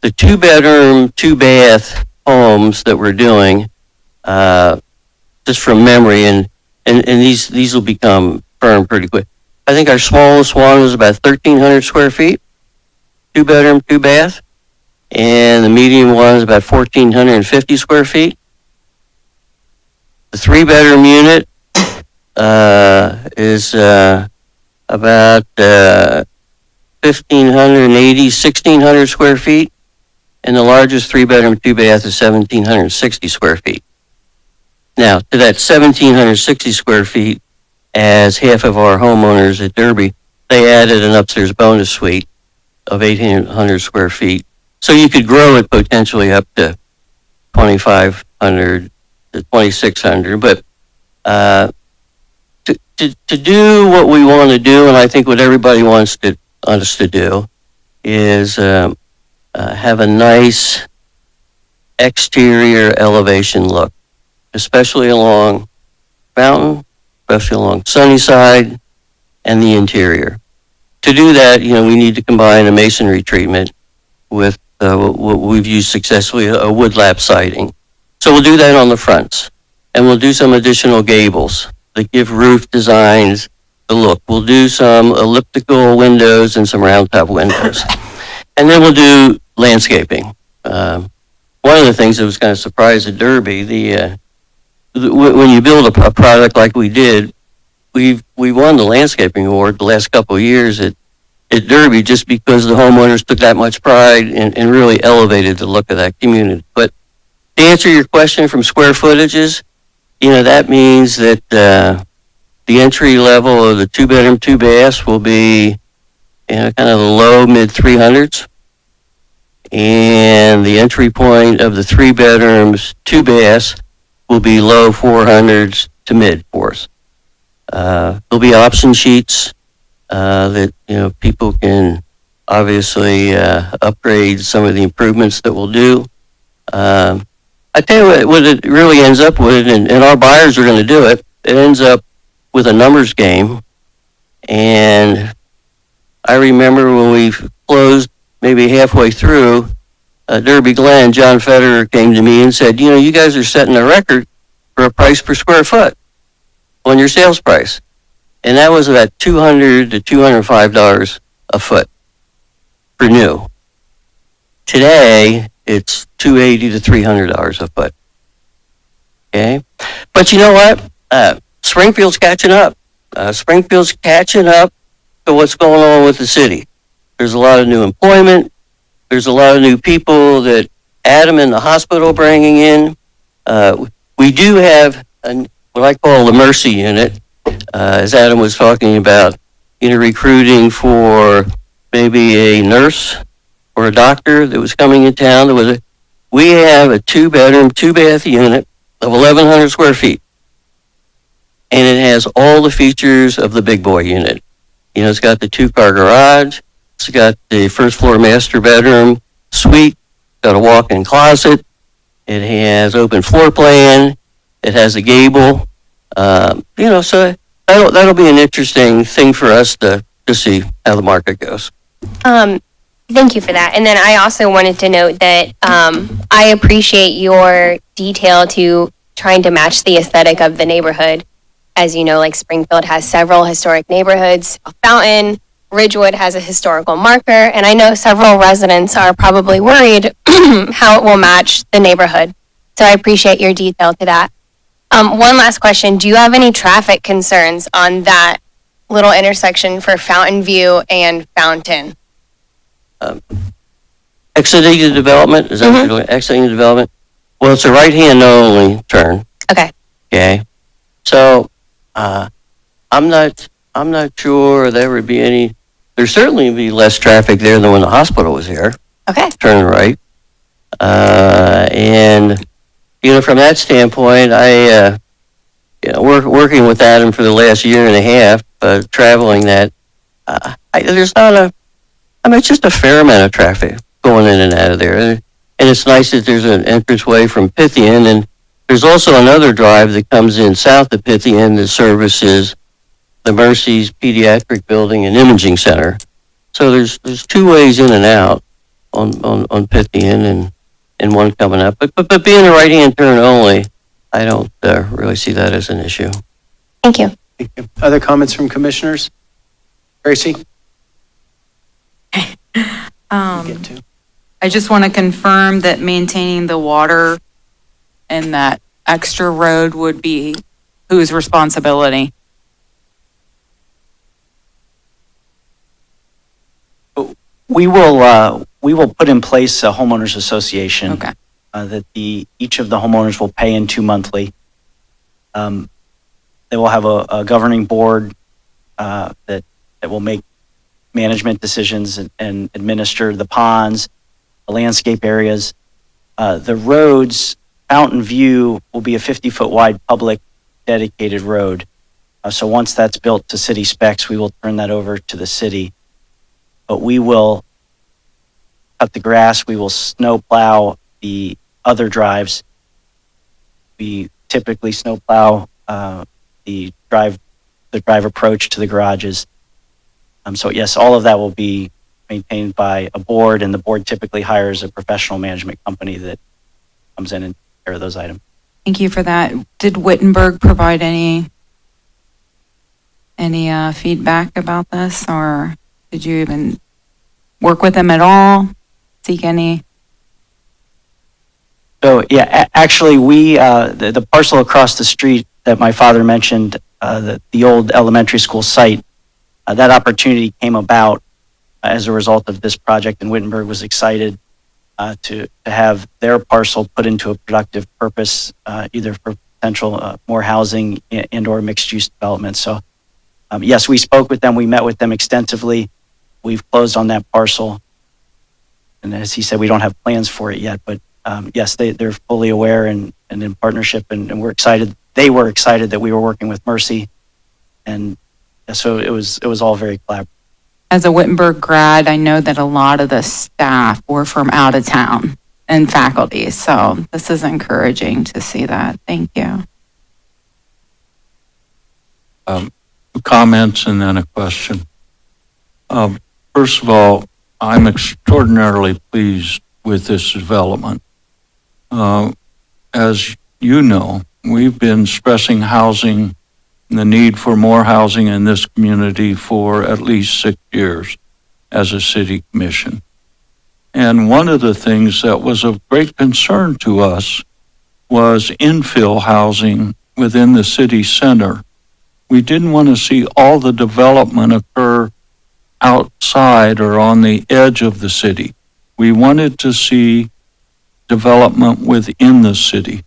the 2-bedroom, 2-bath homes that we're doing, just from memory, and these will become firm pretty quick. I think our smallest one was about 1,300 square feet, 2-bedroom, 2-bath, and the medium one is about 1,450 square feet. The 3-bedroom unit is about 1,580, 1,600 square feet, and the largest 3-bedroom, 2-bath is 1,760 square feet. Now, to that 1,760 square feet, as half of our homeowners at Derby, they added an upstairs bonus suite of 1,800 square feet. So you could grow it potentially up to 2,500 to 2,600. But to do what we want to do, and I think what everybody wants us to do, is have a nice exterior elevation look, especially along Fountain, especially along Sunnyside, and the interior. To do that, we need to combine a masonry treatment with what we've used successfully, a wood lap siding. So we'll do that on the fronts, and we'll do some additional gables that give roof designs the look. We'll do some elliptical windows and some round top windows. And then we'll do landscaping. One of the things that was kind of surprised at Derby, when you build a product like we did, we won the landscaping award the last couple of years at Derby just because the homeowners took that much pride and really elevated the look of that community. But to answer your question from square footages, that means that the entry level of the 2-bedroom, 2-baths will be kind of the low mid 300s. And the entry point of the 3-bedrooms, 2-baths will be low 400s to mid 4s. There'll be option sheets that people can obviously upgrade some of the improvements that we'll do. I tell you what it really ends up with, and our buyers are going to do it. It ends up with a numbers game. And I remember when we closed maybe halfway through Derby Glen, John Federer came to me and said, you guys are setting a record for a price per square foot on your sales price. And that was about $200 to $205 a foot for new. Today, it's $280 to $300 a foot. Okay? But you know what? Springfield's catching up. Springfield's catching up to what's going on with the city. There's a lot of new employment. There's a lot of new people that Adam and the hospital bringing in. We do have what I call the Mercy Unit, as Adam was talking about, recruiting for maybe a nurse or a doctor that was coming in town. We have a 2-bedroom, 2-bath unit of 1,100 square feet. And it has all the features of the big boy unit. It's got the 2-car garage. It's got the first floor master bedroom suite. Got a walk-in closet. It has open floor plan. It has a gable. So that'll be an interesting thing for us to see how the market goes. Thank you for that. And then I also wanted to note that I appreciate your detail to trying to match the aesthetic of the neighborhood. As you know, like Springfield has several historic neighborhoods. Fountain, Ridgewood has a historical marker, and I know several residents are probably worried how it will match the neighborhood. So I appreciate your detail to that. One last question. Do you have any traffic concerns on that little intersection for Fountain View and Fountain? Exiting the development? Is that what you're doing? Exiting the development? Well, it's a right-hand only turn. Okay. Okay. So, I'm not sure there would be any, there'd certainly be less traffic there than when the hospital was here. Okay. Turn right. And, from that standpoint, working with Adam for the last year and a half, traveling that, there's not it's just a fair amount of traffic going in and out of there. And it's nice that there's an entranceway from Pythian, and there's also another drive that comes in south of Pythian that services the Mercy's Pediatric Building and Imaging Center. So there's 2 ways in and out on Pythian and one coming up. But being a right-hand turn only, I don't really see that as an issue. Thank you. Thank you. Other comments from commissioners? Tracy? I just want to confirm that maintaining the water and that extra road would be whose responsibility? We will put in place a homeowners association. Okay. That each of the homeowners will pay into monthly. They will have a governing board that will make management decisions and administer the ponds, the landscape areas. The roads, Fountain View will be a 50-foot wide public dedicated road. So once that's built to city specs, we will turn that over to the city. But we will cut the grass, we will snow plow the other drives. We typically snow plow the drive approach to the garages. So yes, all of that will be maintained by a board, and the board typically hires a professional management company that comes in and takes care of those items. Thank you for that. Did Wittenberg provide any feedback about this, or did you even work with them at all? Seek any? So yeah, actually we, the parcel across the street that my father mentioned, the old elementary school site, that opportunity came about as a result of this project, and Wittenberg was excited to have their parcel put into a productive purpose, either for potential more housing and or mixed use development. So yes, we spoke with them, we met with them extensively. We've closed on that parcel. And as he said, we don't have plans for it yet, but yes, they're fully aware and in partnership, and we're excited. They were excited that we were working with Mercy, and so it was all very collaborative. As a Wittenberg grad, I know that a lot of the staff were from out of town and faculty, so this is encouraging to see that. Thank you. Comments and then a question. First of all, I'm extraordinarily pleased with this development. As you know, we've been stressing housing, the need for more housing in this community for at least 6 years as a city commission. And one of the things that was of great concern to us was infill housing within the city center. We didn't want to see all the development occur outside or on the edge of the city. We wanted to see development within the city.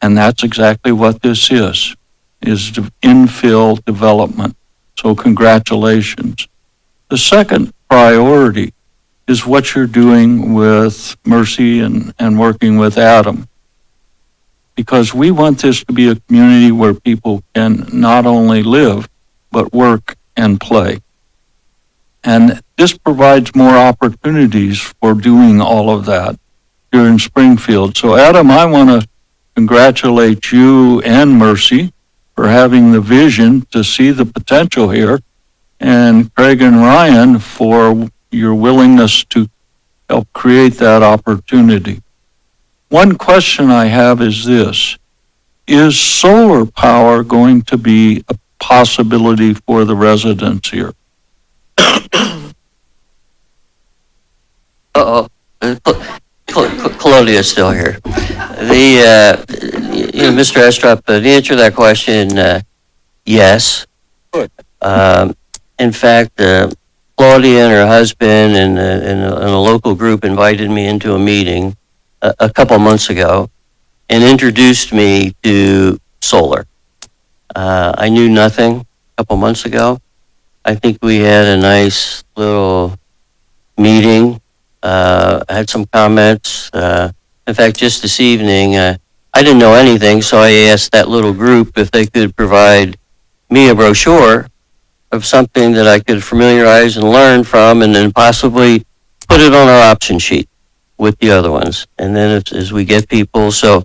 And that's exactly what this is infill development. So congratulations. The second priority is what you're doing with Mercy and working with Adam. Because we want this to be a community where people can not only live, but work and play. And this provides more opportunities for doing all of that here in Springfield. So Adam, I want to congratulate you and Mercy for having the vision to see the potential here, and Craig and Ryan for your willingness to help create that opportunity. One question I have is this: is solar power going to be a possibility for the residents here? Uh-oh. Claudia's still here. Mr. Estrop, the answer to that question, yes. Good. In fact, Claudia and her husband and a local group invited me into a meeting a couple months ago and introduced me to solar. I knew nothing a couple months ago. I think we had a nice little meeting. Had some comments. In fact, just this evening, I didn't know anything, so I asked that little group if they could provide me a brochure of something that I could familiarize and learn from, and then possibly put it on our option sheet with the other ones. And then as we get people, so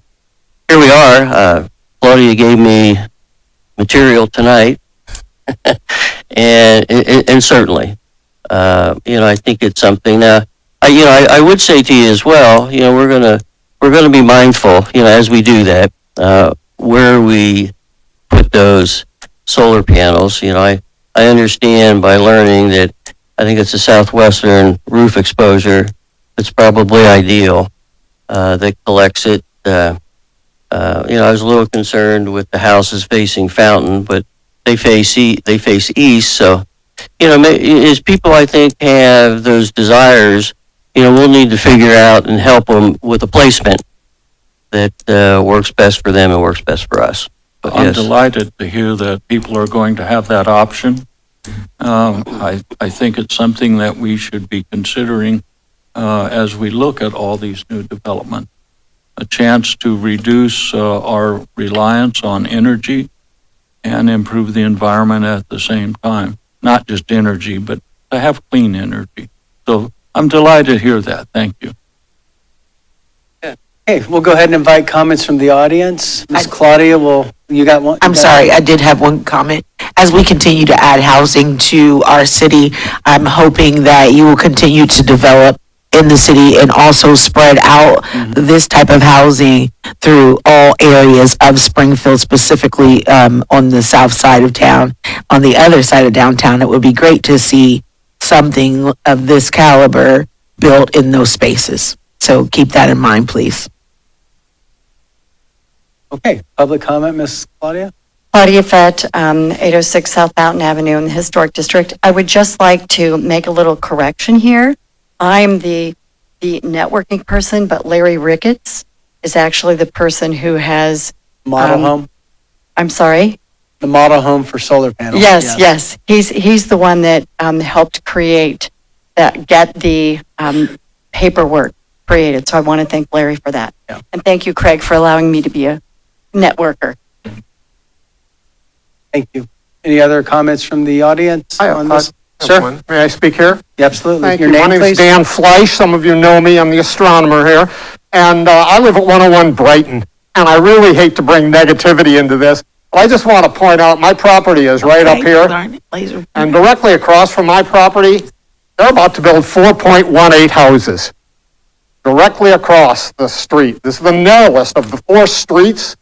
here we are. Claudia gave me material tonight, and certainly, I think it's something. I would say to you as well, we're gonna be mindful, as we do that, where we put those solar panels. I understand by learning that I think it's a southwestern roof exposure that's probably ideal, that collects it. I was a little concerned with the houses facing Fountain, but they face east, so, as people, I think, have those desires, we'll need to figure out and help them with a placement that works best for them and works best for us. But I'm yes. delighted to hear that people are going to have that option. I think it's something that we should be considering as we look at all these new developments. A chance to reduce our reliance on energy and improve the environment at the same time. Not just energy, but to have clean energy. So I'm delighted to hear that. Thank you. Okay, we'll go ahead and invite comments from the audience. Ms. Claudia, you got one? I'm sorry, I did have one comment. As we continue to add housing to our city, I'm hoping that you will continue to develop in the city and also spread out this type of housing through all areas of Springfield, specifically on the south side of town. On the other side of downtown, it would be great to see something of this caliber built in those spaces. So keep that in mind, please. Okay, public comment, Ms. Claudia? Claudia Fett, 806 South Fountain Avenue in the Historic District. I would just like to make a little correction here. I'm the networking person, but Larry Ricketts is actually the person who has... Model home? I'm sorry? The model home for solar panels. Yes. He's the one that helped get the paperwork created. So I want to thank Larry for that. Yeah. And thank you, Craig, for allowing me to be a networker. Thank you. Any other comments from the audience on this? Sir? May I speak here? Yeah, absolutely. Thank Your you. name, My name is please? Dan Fleisch. Some of you know me. I'm the astronomer here. And I live at 101 Brighton. And I really hate to bring negativity into this. But I just want to point out my property is right up here. And directly across from my property, they're about to build 4.18 houses. Directly across the street. This is the narrowest of the 4 streets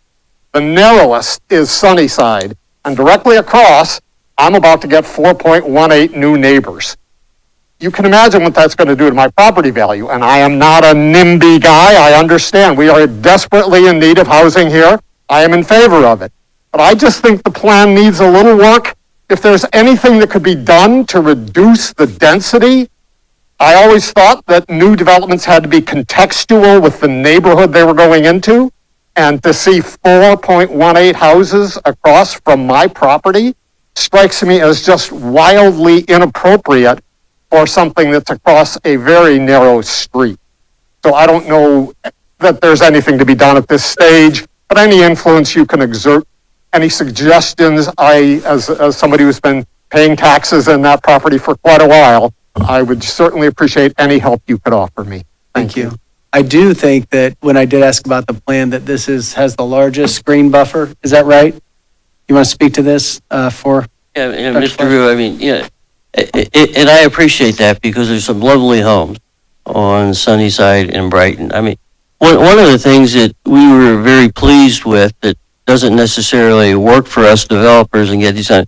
The narrowest is Sunnyside. And directly across, I'm about to get 4.18 new neighbors. You can imagine what that's going to do to my property value. And I am not a NIMBY guy. I understand. We are desperately in need of housing here. I am in favor of it. But I just think the plan needs a little work. If there's anything that could be done to reduce the density, I always thought that new developments had to be contextual with the neighborhood they were going into. And to see 4.18 houses across from my property strikes me as just wildly inappropriate for something that's across a very narrow street. So I don't know that there's anything to be done at this stage, but any influence you can exert, any suggestions, as somebody who's been paying taxes in that property for quite a while, I would certainly appreciate any help you could offer me. Thank you. I do think that when I did ask about the plan, that this has the largest screen buffer. Is that right? You want to speak to this for? Yeah, Mr. Rue, I mean, yeah, and I appreciate that because there's some lovely homes on Sunnyside and Brighton. I mean, one of the things that we were very pleased with that doesn't necessarily work for us developers and get these on.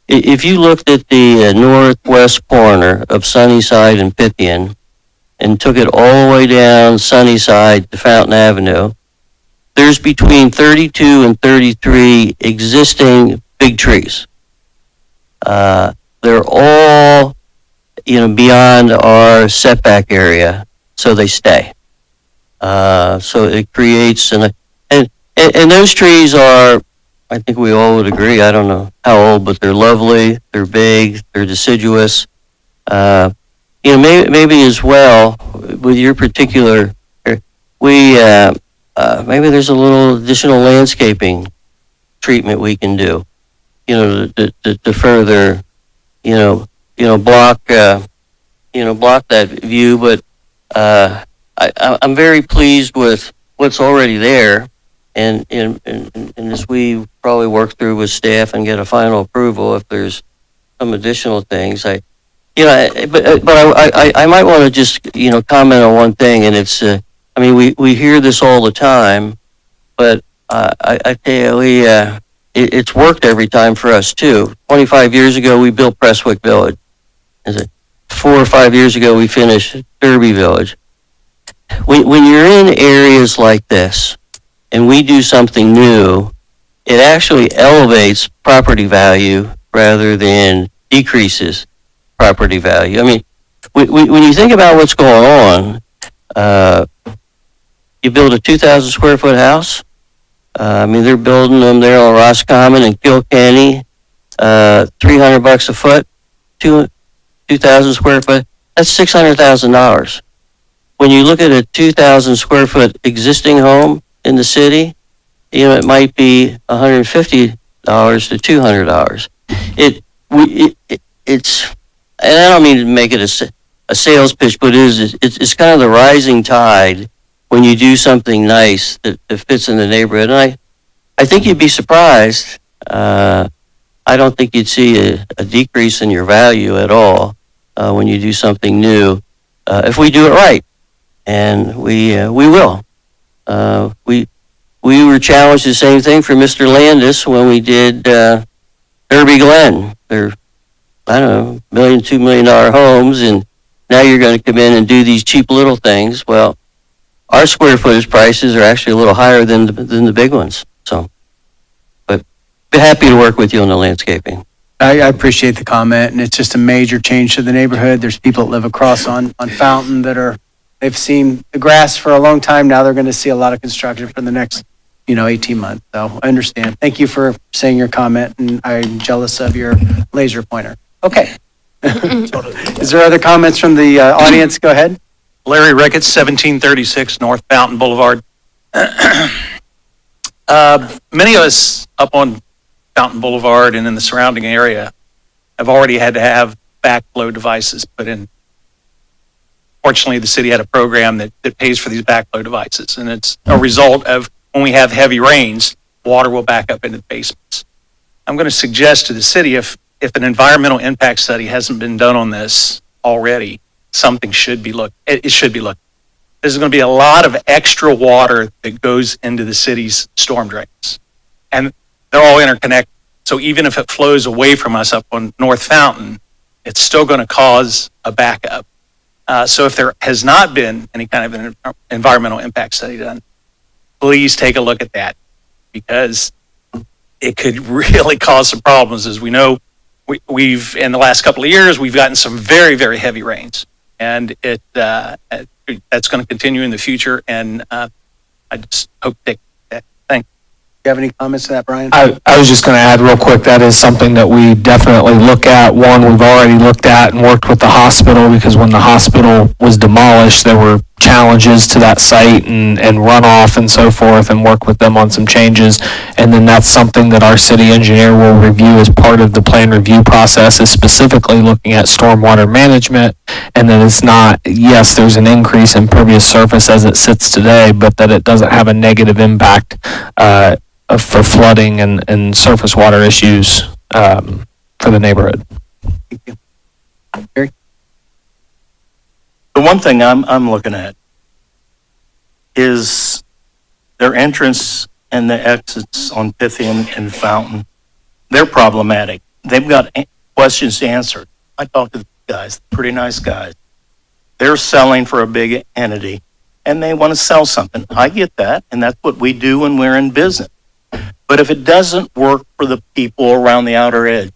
If you looked at the northwest corner of Sunnyside and Pippian and took it all the way down Sunnyside to Fountain Avenue, there's between 32 and 33 existing big trees. They're all, beyond our setback area, so they stay. So it creates, and those trees are, I think we all would agree, I don't know how old, but they're lovely, they're big, they're deciduous. Maybe as well, with your particular, maybe there's a little additional landscaping treatment we can do, to further, block that view. But I'm very pleased with what's already there, and as we probably work through with staff and get a final approval, if there's some additional things, but I might want to just comment on one thing, and it's we hear this all the time, but I tell you, it's worked every time for us too. 25 years ago we built Prestwick Village. 4 or 5 years ago we finished Derby Village. When you're in areas like this and we do something new, it actually elevates property value rather than decreases property value. I mean, when you think about what's going on, you build a 2,000 square foot house. They're building them there on Roscommon and Kilkenny, $300 a foot, 2,000 square foot. That's $600,000. When you look at a 2,000 square foot existing home in the city, it might be $150 to $200. It's, and I don't mean to make it a sales pitch, but it's kind of the rising tide when you do something nice that fits in the neighborhood. And I think you'd be surprised. I don't think you'd see a decrease in your value at all when you do something new, if we do it right. And we will. We were challenged the same thing for Mr. Landis when we did Derby Glen. They're, I don't know, $1 million, $2 million homes, and now you're going to come in and do these cheap little things. Well, our square footage prices are actually a little higher than the big ones. So, but be happy to work with you on the landscaping. I appreciate the comment, and it's just a major change to the neighborhood. There's people that live across on Fountain that they've seen the grass for a long time. Now they're going to see a lot of construction for the next, 18 months. So I understand. Thank you for saying your comment, and I'm jealous of your laser pointer. Okay. Is there other comments from the audience? Go ahead. Larry Ricketts, 1736 North Fountain Boulevard. Many of us up on Fountain Boulevard and in the surrounding area have already had to have backflow devices put in. Fortunately, the city had a program that pays for these backflow devices, and it's a result of when we have heavy rains, water will back up into the basements. I'm going to suggest to the city, if an environmental impact study hasn't been done on this already, something should be looked. It should be looked. There's going to be a lot of extra water that goes into the city's storm drains. and they're all interconnected. So even if it flows away from us up on North Fountain, it's still going to cause a backup. So if there has not been any kind of an environmental impact study done, please take a look at that, because it could really cause some problems. As we know, we've in the last couple of years, we've gotten some very, very heavy rains, and that's going to continue in the future. And I just hope that. Thank you. You have any comments to that, Brian? I was just going to add real quick, that is something that we definitely look at. One, we've already looked at and worked with the hospital, because when the hospital was demolished, there were challenges to that site and runoff and so forth, and work with them on some changes. And then that's something that our city engineer will review as part of the plan review process, is specifically looking at stormwater management. And that it's not, yes, there's an increase in pervious surface as it sits today, but that it doesn't have a negative impact for flooding and surface water issues for the neighborhood. Thank you. Gary? The one thing I'm looking at is their entrance and the exits on Pythian and Fountain. They're problematic. They've got questions to answer. I talked to the guys, pretty nice guys. They're selling for a big entity, and they want to sell something. I get that, and that's what we do when we're in business. But if it doesn't work for the people around the outer edge,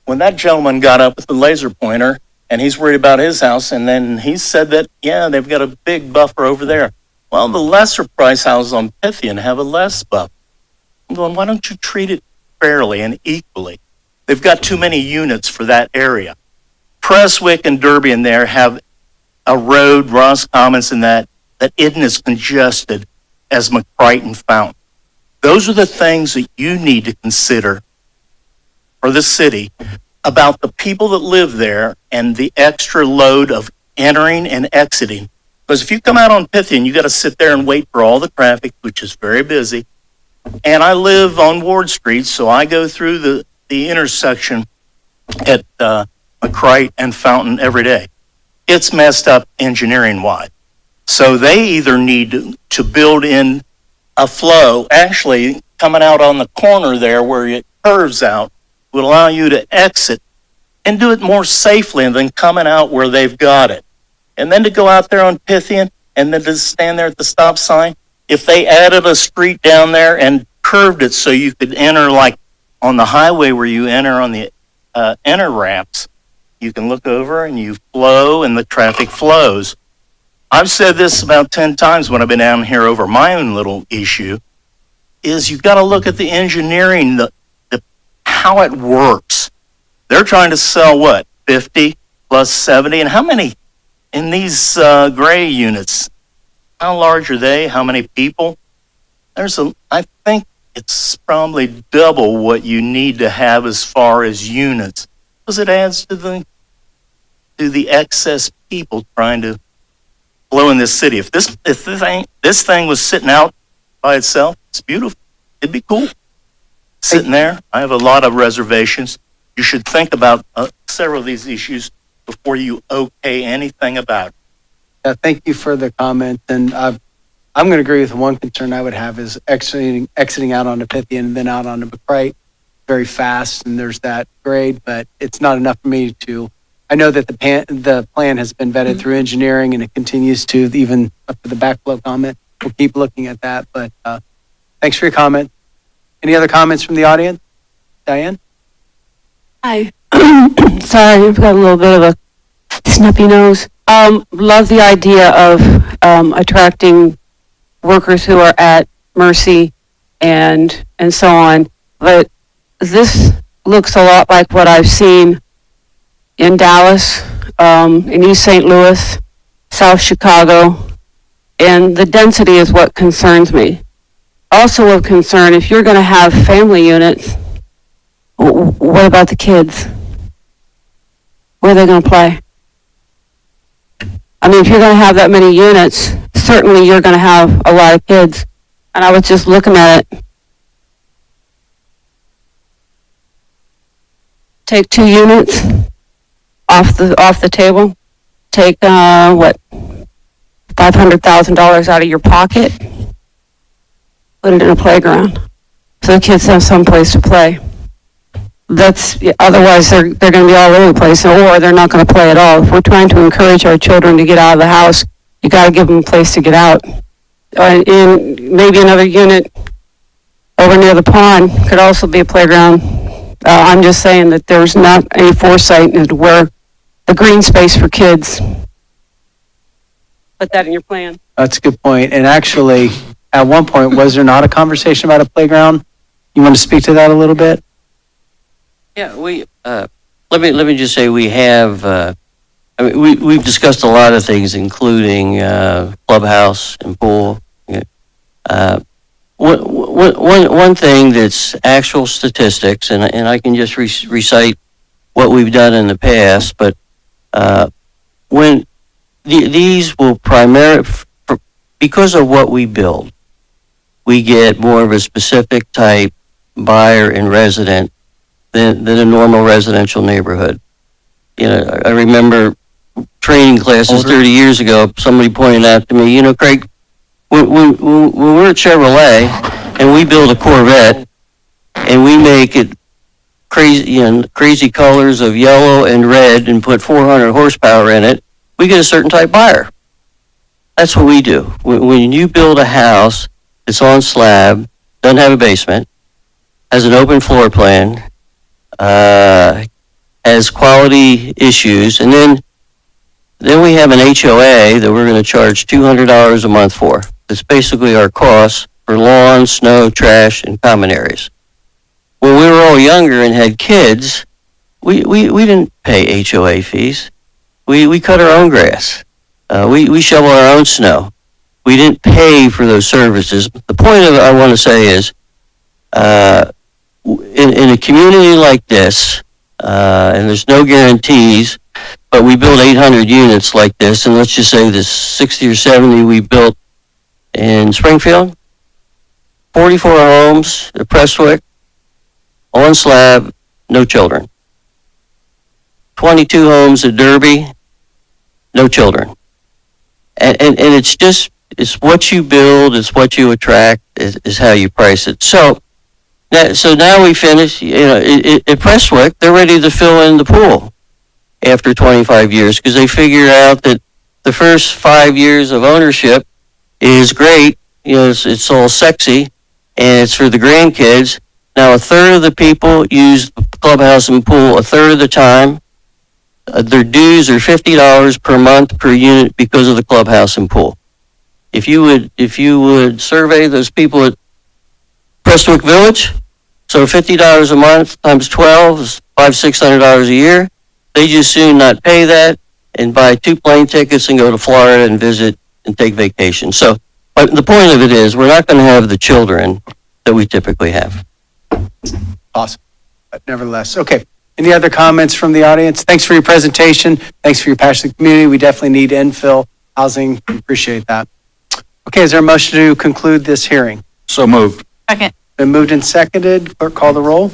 when that gentleman got up with the laser pointer and he's worried about his house, and then he said that, yeah, they've got a big buffer over there. Well, the lesser price houses on Pythian have a less buffer. I'm going, why don't you treat it fairly and equally? They've got too many units for that area. Prestwick and Derby in there have a road, Ross Commons, and that isn't as congested as McCright and Fountain. Those are the things that you need to consider for the city about the people that live there and the extra load of entering and exiting. Because if you come out on Pythian, you got to sit there and wait for all the traffic, which is very busy. And I live on Ward Street, so I go through the intersection at McCright and Fountain every day. It's messed up engineering-wide. So they either need to build in a flow, actually coming out on the corner there where it curves out, would allow you to exit and do it more safely than coming out where they've got it. And then to go out there on Pythian and then to stand there at the stop sign, if they added a street down there and curved it so you could enter like on the highway where you enter on the enter ramps, you can look over and you flow and the traffic flows. I've said this about 10 times when I've been down here over my own little issue, is you've got to look at the engineering, how it works. They're trying to sell what, 50 plus 70? And how many in these gray units? How large are they? How many people? I think it's probably double what you need to have as far as units, because it adds to the excess people trying to flow in this city. If this thing was sitting out by itself, it's beautiful. It'd be cool. Sitting there, I have a lot of reservations. You should think about several of these issues before you okay anything about it. Yeah, thank you for the comment. And I'm going to agree with the one concern I would have is exiting out onto Pythian and then out onto McCright very fast. And there's that grade, but it's not enough for me to. I know that the plan has been vetted through engineering and it continues to, even up to the backflow comment. We'll keep looking at that. But thanks for your comment. Any other comments from the audience? Diane? Hi. Sorry, I've got a little bit of a snuffy nose. Love the idea of attracting workers who are at Mercy and so on. But this looks a lot like what I've seen in Dallas, in East St. Louis, South Chicago, and the density is what concerns me. Also of concern, if you're going to have family units, what about the kids? Where are they going to play? I mean, if you're going to have that many units, certainly you're going to have a lot of kids. And I was just looking at it. Take 2 units off the table. Take $500,000 out of your pocket. Put it in a playground. so the kids have some place to play. Otherwise they're going to be all over the place, or they're not going to play at all. If we're trying to encourage our children to get out of the house, you got to give them a place to get out. And maybe another unit over near the pond could also be a playground. I'm just saying that there's not any foresight into where the green space for kids. Put that in your plan. That's a good point. And actually, at one point, was there not a conversation about a playground? You want to speak to that a little bit? Yeah, let me just say we have, we've discussed a lot of things, including clubhouse and pool. One thing that's actual statistics, and I can just recite what we've done in the past, but when these will primarily, because of what we build, we get more of a specific type buyer and resident than a normal residential neighborhood. You know, I remember training classes 30 years ago, somebody pointed out to me, Craig, when we're at Chevrolet and we build a Corvette and we make it crazy colors of yellow and red and put 400 horsepower in it, we get a certain type buyer. That's what we do. When you build a house that's on slab, doesn't have a basement, has an open floor plan, has quality issues, and then we have an HOA that we're going to charge $200 a month for. It's basically our cost for lawn, snow, trash, and common areas. When we were all younger and had kids, we didn't pay HOA fees. We cut our own grass. We shovel our own snow. We didn't pay for those services. But the point of it I want to say is, in a community like this, and there's no guarantees, but we build 800 units like this, and let's just say the 60 or 70 we built in Springfield, 44 homes at Prestwick, on slab, no children. 22 homes at Derby, no children. And it's what you build, it's what you attract, is how you price it. So now we finish, at Prestwick, they're ready to fill in the pool after 25 years because they figure out that the first 5 years of ownership is great. It's all sexy and it's for the grandkids. Now, a third of the people use the clubhouse and pool a third of the time. Their dues are $50 per month per unit because of the clubhouse and pool. If you would survey those people at Prestwick Village, so $50 a month times 12 is $600 a year. They just soon not pay that and buy 2 plane tickets and go to Florida and visit and take vacation. So the point of it is we're not going to have the children that we typically have. Awesome. But nevertheless, okay. Any other comments from the audience? Thanks for your presentation. Thanks for your passion to the community. We definitely need infill housing. Appreciate that. Okay, is there a motion to conclude this hearing? So moved. Second. Been moved and seconded. Clerk, call the roll.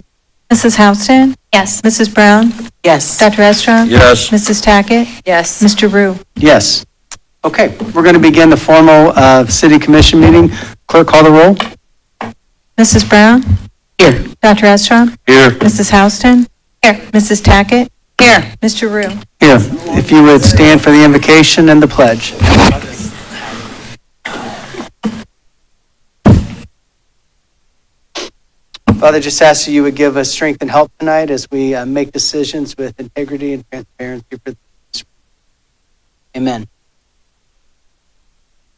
Mrs. Houston? Yes. Mrs. Brown? Yes. Dr. Estrom? Yes. Mrs. Tackett? Yes. Mr. Rue? Yes. Okay, we're going to begin the formal city commission meeting. Clerk, call the roll. Mrs. Brown? Here. Dr. Estrom? Here. Mrs. Houston? Here. Mrs. Tackett? Here. Mr. Rue? Here, if you would stand for the invocation and the pledge. Father, just ask that you would give us strength and help tonight as we make decisions with integrity and transparency for this. Amen.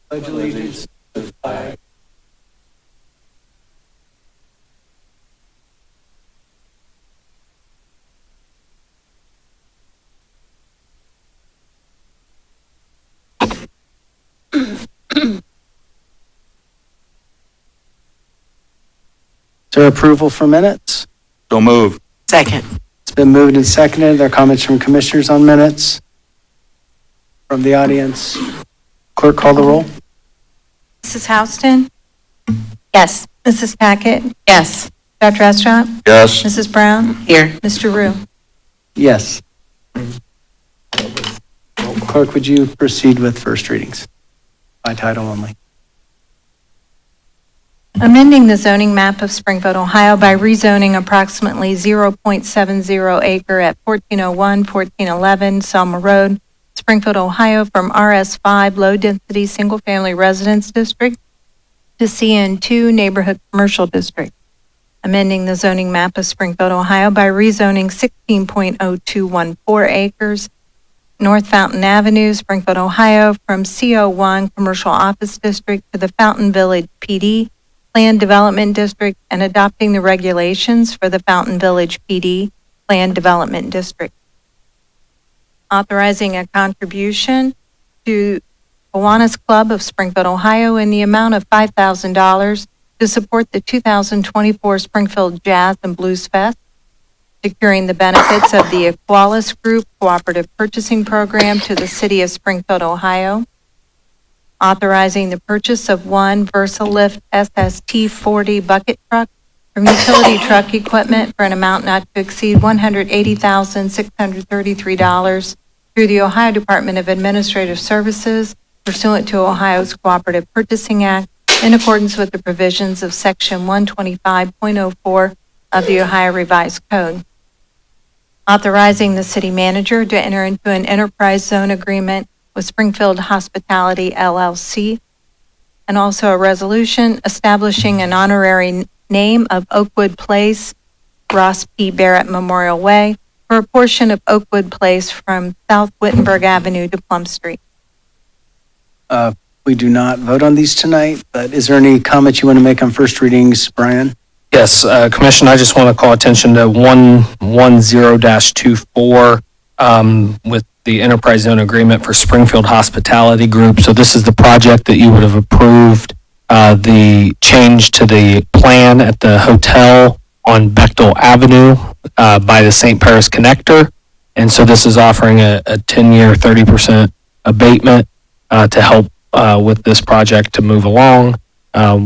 Pledge allegiance to the flag. Is there approval for minutes? So moved. Second. It's been moved and seconded. There are comments from commissioners on minutes? From the audience? Clerk, call the roll. Mrs. Houston? Yes. Mrs. Tackett? Yes. Dr. Estrom? Yes. Mrs. Brown? Here. Mr. Rue? Yes. Clerk, would you proceed with first readings by title only? Amending the zoning map of Springfield, Ohio by rezoning approximately 0.70 acre at 1401, 1411 Selma Road, Springfield, Ohio, from RS5 Low Density Single Family Residence District to CN2 Neighborhood Commercial District. Amending the zoning map of Springfield, Ohio by rezoning 16.0214 acres North Fountain Avenue, Springfield, Ohio, from CO1 Commercial Office District to the Fountain Village PD Planned Development District, and adopting the regulations for the Fountain Village PD Planned Development District. Authorizing a contribution to Kiwanis Club of Springfield, Ohio, in the amount of $5,000 to support the 2024 Springfield Jazz and Blues Fest, securing the benefits of the Equalis Group Cooperative Purchasing Program to the City of Springfield, Ohio, authorizing the purchase of one Versalift SST 40 bucket truck from Utility Truck Equipment for an amount not to exceed $180,633 through the Ohio Department of Administrative Services pursuant to Ohio's Cooperative Purchasing Act in accordance with the provisions of Section 125.04 of the Ohio Revised Code. Authorizing the city manager to enter into an enterprise zone agreement with Springfield Hospitality LLC, and also a resolution establishing an honorary name of Oakwood Place, Ross P. Barrett Memorial Way, for a portion of Oakwood Place from South Wittenberg Avenue to Plum Street. We do not vote on these tonight, but is there any comments you want to make on first readings, Brian? Yes, Commissioner, I just want to call attention to 110-24 with the enterprise zone agreement for Springfield Hospitality Group. So this is the project that you would have approved, the change to the plan at the hotel on Bechtel Avenue by the St. Paris Connector. And so this is offering a 10-year, 30% abatement to help with this project to move along,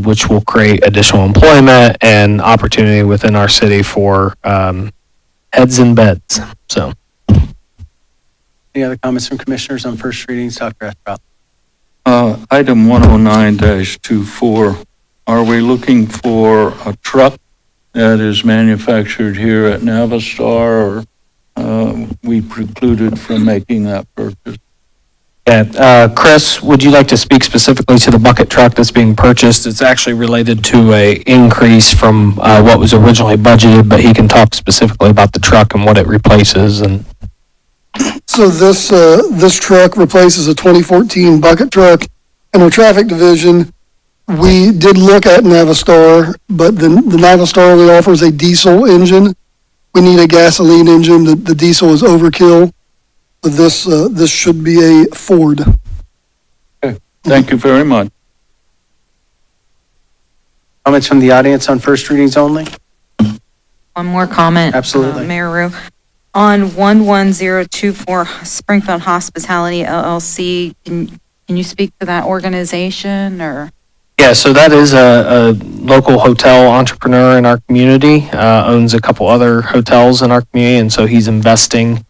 which will create additional employment and opportunity within our city for heads and beds. So. Any other comments from commissioners on first readings? Dr. Estrout. Item 109-24, are we looking for a truck that is manufactured here at Navistar, or we precluded from making that purchase? Yeah, Chris, would you like to speak specifically to the bucket truck that's being purchased? It's actually related to a increase from what was originally budgeted, but he can talk specifically about the truck and what it replaces. And so this truck replaces a 2014 bucket truck. In our traffic division, we did look at Navistar, but the Navistar only offers a diesel engine. We need a gasoline engine. The diesel is overkill. This should be a Ford. Okay, thank you very much. Comments from the audience on first readings only? One more comment. Absolutely. Mayor Rue. On 11024 Springfield Hospitality LLC, can you speak to that organization or? yeah, so that is a local hotel entrepreneur in our community, owns a couple other hotels in our community, and so he's investing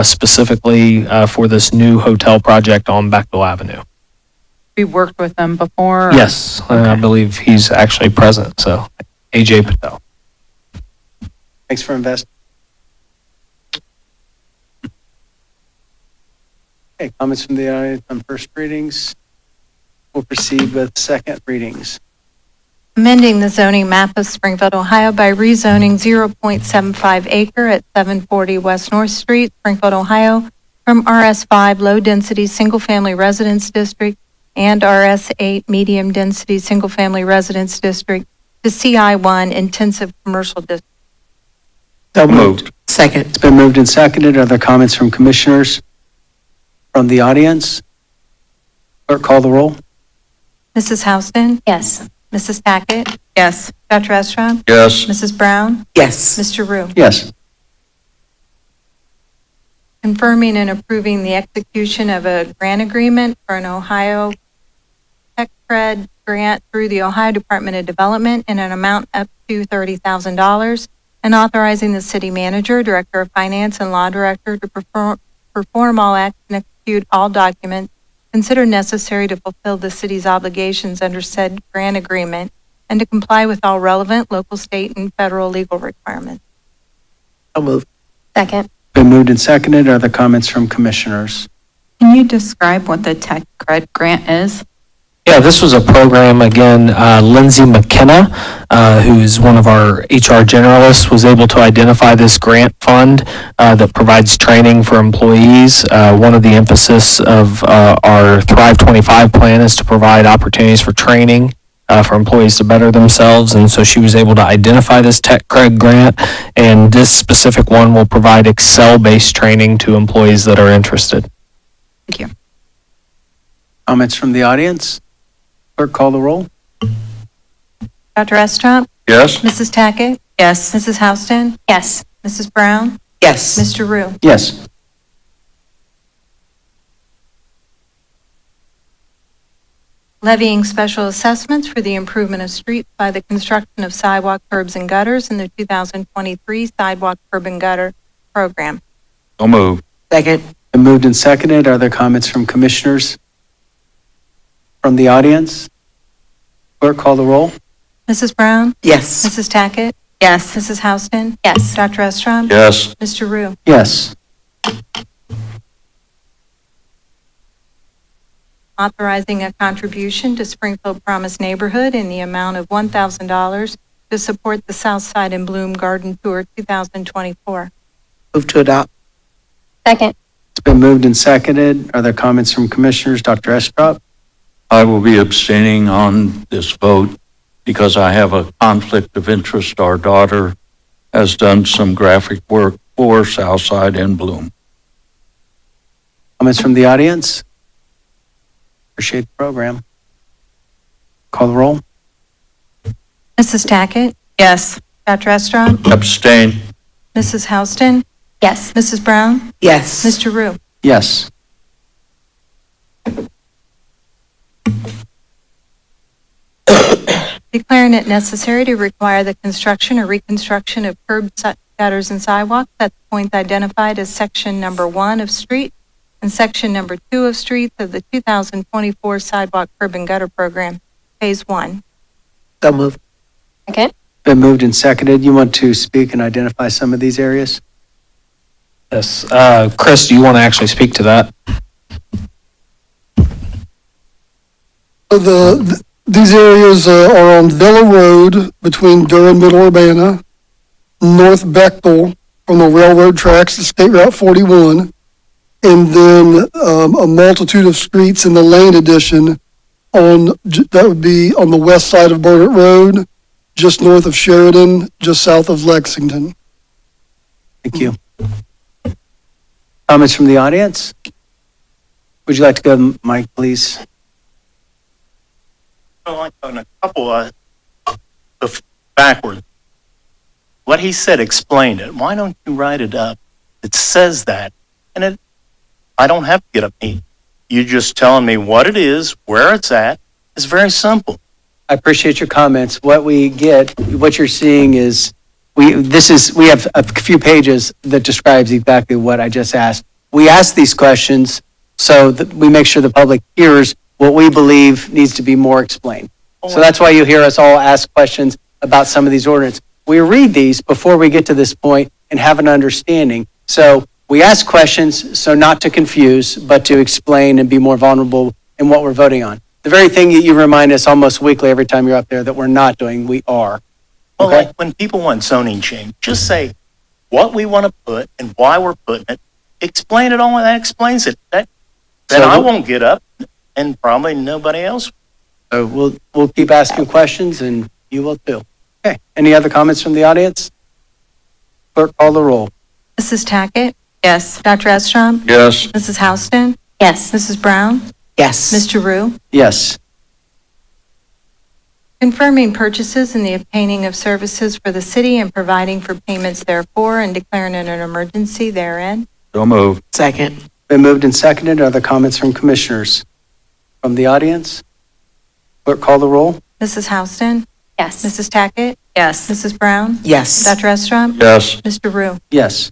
specifically for this new hotel project on Bechtel Avenue. We worked with them before? Or? Yes, I believe he's actually present, so AJ Patel. Thanks for investing. Okay, comments from the audience on first readings. We'll proceed with second readings. Amending the zoning map of Springfield, Ohio by rezoning 0.75 acre at 740 West North Street, Springfield, Ohio, from RS5 Low Density Single Family Residence District and RS8 Medium Density Single Family Residence District to CI1 Intensive Commercial District. So moved. Second. It's been moved and seconded. Are there comments from commissioners from the audience? Clerk, call the roll. Mrs. Houston? Yes. Mrs. Tackett? Yes. Dr. Estrout? Yes. Mrs. Brown? Yes. Mr. Rue? Yes. Confirming and approving the execution of a grant agreement for an Ohio Tech Cred grant through the Ohio Department of Development in an amount up to $30,000, and authorizing the city manager, director of finance, and law director to perform all acts and execute all documents considered necessary to fulfill the city's obligations under said grant agreement and to comply with all relevant local, state, and federal legal requirements. So moved. Second. Been moved and seconded. Are there comments from commissioners? Can you describe what the tech cred grant is? Yeah, this was a program, again, Lindsay McKenna, who's one of our HR generalists, was able to identify this grant fund that provides training for employees. One of the emphasis of our Thrive 25 plan is to provide opportunities for training for employees to better themselves. And so she was able to identify this Tech Cred grant, and this specific one will provide Excel-based training to employees that are interested. Thank you. Comments from the audience? Clerk, call the roll. Dr. Estrop? Yes? Mrs. Tackett? Yes. Mrs. Houston? Yes. Mrs. Brown? Yes. Mr. Rue? Yes. Levying special assessments for the improvement of streets by the construction of sidewalk, curbs, and gutters in the 2023 Sidewalk Curb and Gutter Program. So moved. Second. Been moved and seconded. Are there comments from commissioners? From the audience? Clerk, call the roll. Mrs. Brown? Yes. Mrs. Tackett? Yes. Mrs. Houston? Yes. Dr. Estrop? Yes? Mr. Rue? Yes. Authorizing a contribution to Springfield Promise Neighborhood in the amount of $1,000 to support the Southside and Bloom Garden Tour 2024. Move to adopt. Second. It's been moved and seconded. Are there comments from commissioners? Dr. Estrop? I will be abstaining on this vote because I have a conflict of interest. Our daughter has done some graphic work for Southside and Bloom. Comments from the audience? Appreciate the program. Call the roll. Mrs. Tackett? Yes. Dr. Estrop? Abstain. Mrs. Houston? Yes. Mrs. Brown? Yes. Mr. Rue? Yes. Declaring it necessary to require the construction or reconstruction of curbs, gutters, and sidewalks at the points identified as section number 1 of street and section number 2 of streets of the 2024 Sidewalk Curb and Gutter Program, Phase 1. So moved. Second. Been moved and seconded. You want to speak and identify some of these areas? Yes. Chris, do you want to actually speak to that? These areas are on Villa Road between Durham and Middle Urbana, North Bechtel from the railroad tracks to State Route 41, and then a multitude of streets in the Lane Addition that would be on the west side of Burnett Road, just north of Sheridan, just south of Lexington. Thank you. Comments from the audience? Would you like to go, Mike, please? Like on a couple of backwards. What he said explained it. Why don't you write it up? It says that, and I don't have to get up and eat. You just telling me what it is, where it's at. It's very simple. I appreciate your comments. What we get, what you're seeing is, we have a few pages that describes exactly what I just asked. We ask these questions so that we make sure the public hears what we believe needs to be more explained. So that's why you hear us all ask questions about some of these ordinances. We read these before we get to this point and have an understanding. So we ask questions, so not to confuse, but to explain and be more vulnerable in what we're voting on. The very thing that you remind us almost weekly every time you're up there that we're not doing, we are. Well, Okay? like when people want zoning change, just say what we want to put and why we're putting it. Explain it all, and that explains it. Then I won't get up, and probably nobody else. So we'll keep asking questions, and you will too. Okay. Any other comments from the audience? Clerk, call the roll. Mrs. Tackett? Yes. Dr. Estrop? Yes? Mrs. Houston? Yes. Mrs. Brown? Yes. Mr. Rue? Yes. Confirming purchases and the obtaining of services for the city and providing for payments therefore and declaring it an emergency therein. So moved. Second. Been moved and seconded. Are there comments from commissioners? From the audience? Clerk, call the roll. Mrs. Houston? Yes. Mrs. Tackett? Yes. Mrs. Brown? Yes. Dr. Estrop? Yes? Mr. Rue? Yes.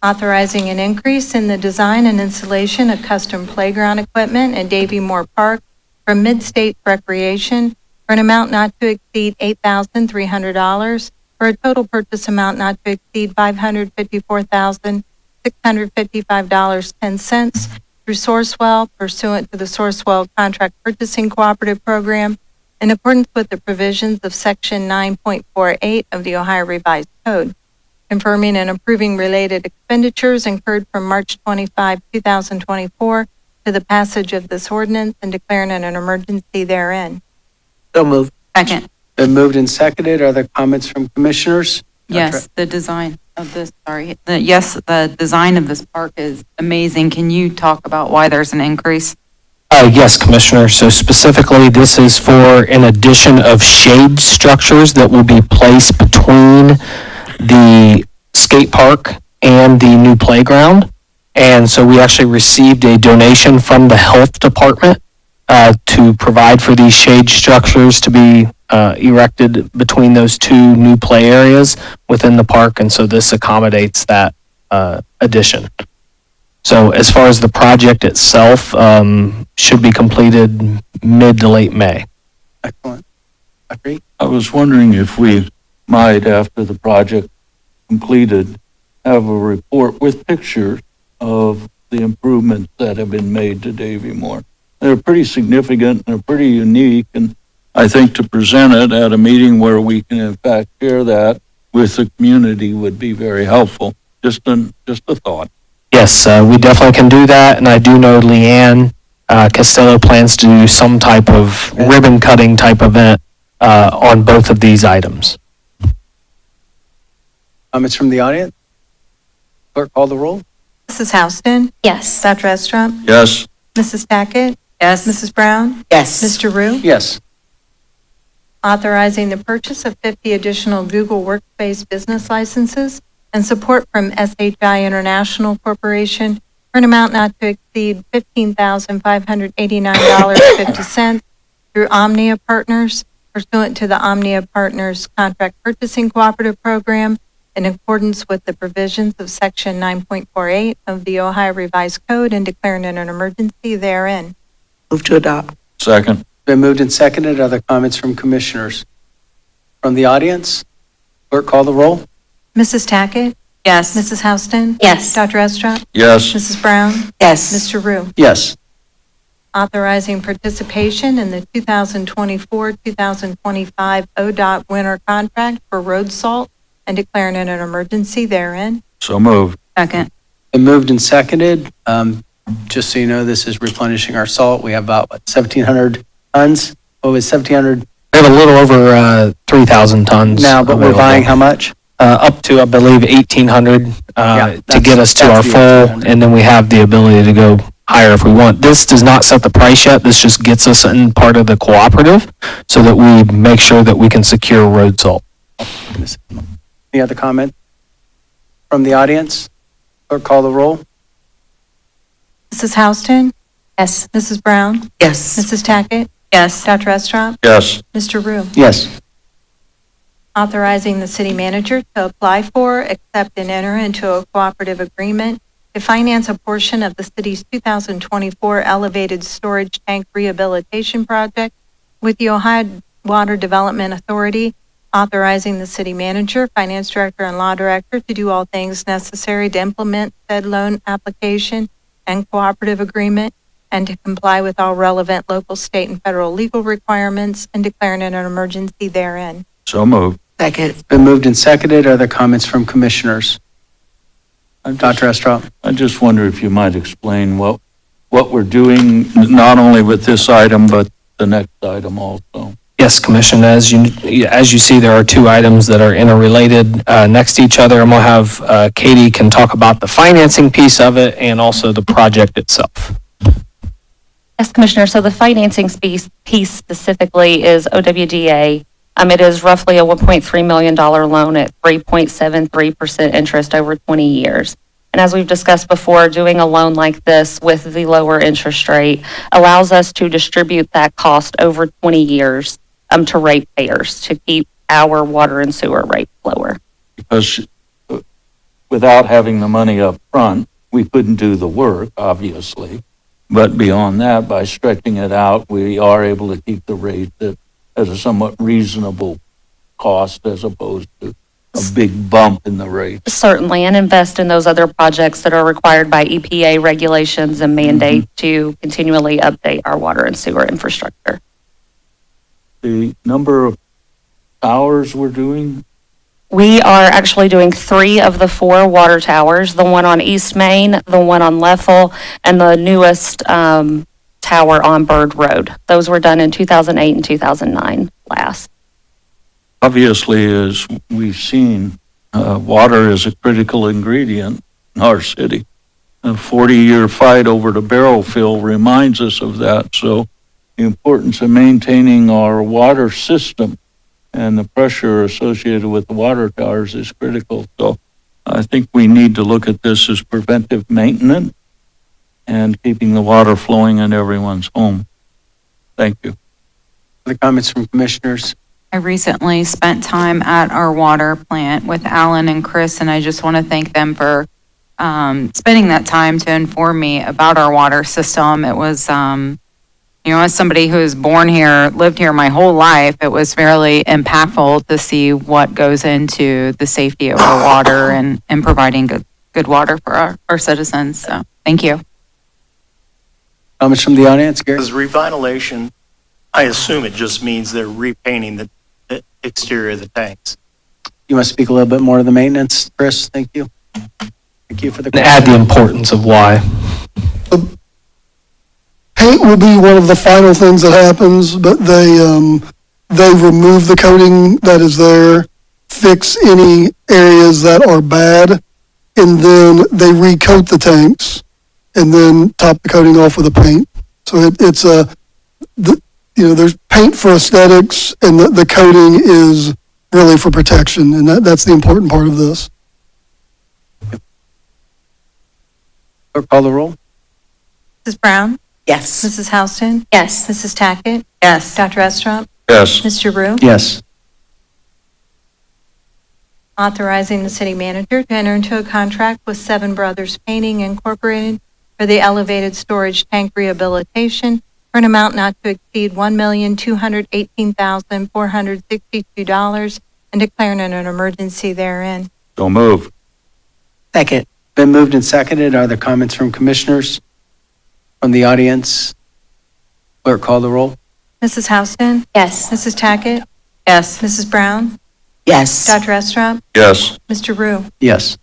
Authorizing an increase in the design and installation of custom playground equipment at Davie Moore Park from Mid-State Recreation for an amount not to exceed $8,300 for a total purchase amount not to exceed $554,655.10 through Sourcewell pursuant to the Sourcewell Contract Purchasing Cooperative Program in accordance with the provisions of Section 9.48 of the Ohio Revised Code, confirming and approving related expenditures incurred from March 25, 2024 to the passage of this ordinance and declaring an emergency therein. So moved. Second. Been moved and seconded. Are there comments from commissioners? Yes, the design of this, sorry. The design of this park is amazing. Can you talk about why there's an increase? Yes, Commissioner. So specifically, this is for an addition of shade structures that will be placed between the skate park and the new playground. And so we actually received a donation from the health department to provide for these shade structures to be erected between those two new play areas within the park. And so this accommodates that addition. So as far as the project itself, should be completed mid to late May. Excellent. Agree. I was wondering if we might, after the project completed, have a report with pictures of the improvements that have been made to Davie Moore. They're pretty significant, and they're pretty unique, and I think to present it at a meeting where we can in fact share that with the community would be very helpful. Just a thought. Yes, we definitely can do that. And I do know Leanne Costello plans to do some type of ribbon cutting type event on both of these items. Comments from the audience? Clerk, call the roll. Mrs. Houston? Yes. Dr. Estrop? Yes. Mrs. Tackett? Yes. Mrs. Brown? Yes. Mr. Rue? Yes. Authorizing the purchase of 50 additional Google Workspace business licenses and support from SHI International Corporation for an amount not to exceed $15,589.50 through Omnia Partners pursuant to the Omnia Partners Contract Purchasing Cooperative Program in accordance with the provisions of Section 9.48 of the Ohio Revised Code and declaring an emergency therein. Move to adopt. Second. Been moved and seconded. Other comments from commissioners? From the audience? Clerk, call the roll. Mrs. Tackett? Yes. Mrs. Houston? Yes. Dr. Estrop? Yes. Mrs. Brown? Yes. Mr. Rue? Yes. Authorizing participation in the 2024-2025 ODOT winter contract for road salt and declaring it an emergency therein. So moved. Second. Been moved and seconded. Just so you know, this is replenishing our salt. We have about 1,700 tons. What was 1,700 We have a little over 3,000 tons. now, but we're available. buying how much? Up to, I believe, 1,800 to get us to our that's the full, 1,800. and then we have the ability to go higher if we want. This does not set the price yet. This just gets us in part of the cooperative so that we make sure that we can secure road salt. Any other comment from the audience? Clerk, call the roll. Mrs. Houston? Yes. Mrs. Brown? Yes. Mrs. Tackett? Yes. Dr. Estrop? Yes. Mr. Rue? Yes. Authorizing the city manager to apply for, accept, and enter into a cooperative agreement to finance a portion of the city's 2024 elevated storage tank rehabilitation project with the Ohio Water Development Authority, authorizing the city manager, finance director, and law director to do all things necessary to implement said loan application and cooperative agreement and to comply with all relevant local, state, and federal legal requirements and declaring it an emergency therein. So moved. Second. Been moved and seconded. Other comments from commissioners? Dr. Estrop? I just wonder if you might explain what we're doing, not only with this item, but the next item also. Yes, Commission, as you see, there are two items that are interrelated next to each other, and we'll have Katie can talk about the financing piece of it and also the project itself. Yes, Commissioner. So the financing piece specifically is OWDA. It is roughly a $1.3 million loan at 3.73% interest over 20 years. And as we've discussed before, doing a loan like this with the lower interest rate allows us to distribute that cost over 20 years to ratepayers to keep our water and sewer rates lower. Because without having the money up front, we couldn't do the work, obviously. But beyond that, by stretching it out, we are able to keep the rate at at a somewhat reasonable cost as opposed to a big bump in the rate. Certainly, and invest in those other projects that are required by EPA regulations and mandate to continually update our water and sewer infrastructure. The number of towers we're doing, We are actually doing 3 of the 4 water towers, the one on East Main, the one on Leffel, and the newest tower on Bird Road. Those were done in 2008 and 2009 last. obviously, as we've seen, water is a critical ingredient in our city. A 40-year fight over the barrel fill reminds us of that. So the importance of maintaining our water system and the pressure associated with the water towers is critical. So I think we need to look at this as preventive maintenance and keeping the water flowing in everyone's home. Thank you. Other comments from commissioners? I recently spent time at our water plant with Alan and Chris, and I just want to thank them for spending that time to inform me about our water system. It was, as somebody who was born here, lived here my whole life, it was fairly impactful to see what goes into the safety of our water and providing good water for our citizens. So, thank you. Comments from the audience, Gary? Because revitalization, I assume it just means they're repainting the exterior of the tanks. You want to speak a little bit more to the maintenance, Chris? Thank you. Thank you for the And add the importance of why. Paint will be one of the final things that happens, but they remove the coating that is there, fix any areas that are bad, and then they recoat the tanks and then top the coating off with a paint. So there's paint for aesthetics, and the coating is really for protection, and that's the important part of this. Clerk, call the roll. Mrs. Brown? Yes. Mrs. Houston? Yes. Mrs. Tackett? Yes. Dr. Estrop? Yes. Mr. Rue? Yes. Authorizing the city manager to enter into a contract with Seven Brothers Painting Incorporated for the elevated storage tank rehabilitation for an amount not to exceed $1,218,462 and declaring an emergency therein. So move. Second. Been moved and seconded. Are there comments from commissioners? From the audience? Clerk, call the roll. Mrs. Houston? Yes. Mrs. Tackett? Yes. Mrs. Brown? Yes. Dr. Estrop? Yes. Mr. Rue? Yes.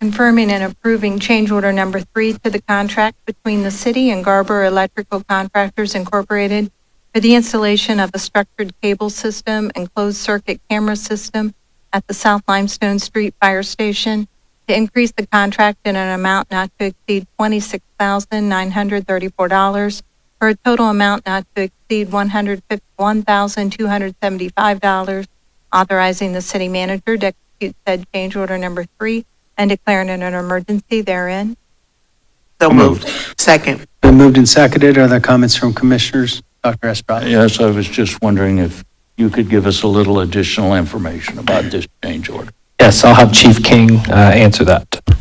Confirming and approving change order number 3 to the contract between the city and Garber Electrical Contractors Incorporated for the installation of a structured cable system and closed circuit camera system at the South Limestone Street Fire Station to increase the contract in an amount not to exceed $26,934 for a total amount not to exceed $151,275, authorizing the city manager to execute said change order number 3 and declaring it an emergency therein. So moved. Second. Been moved and seconded. Are there comments from commissioners? Dr. Estrada? Yes, I was just wondering if you could give us a little additional information about this change order. Yes, I'll have Chief King answer that. All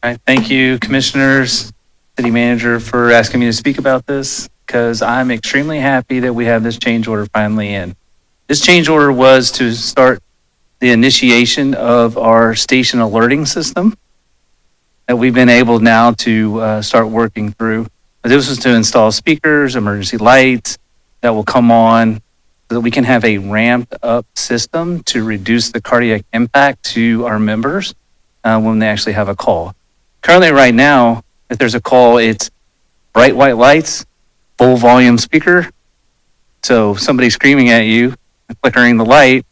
right, thank you, commissioners, city manager, for asking me to speak about this, because I'm extremely happy that we have this change order finally in. This change order was to start the initiation of our station alerting system that we've been able now to start working through. This is to install speakers, emergency lights that will come on so that we can have a ramped up system to reduce the cardiac impact to our members when they actually have a call. Currently right now, if there's a call, it's bright white lights, full volume speaker. So somebody screaming at you, flickering the light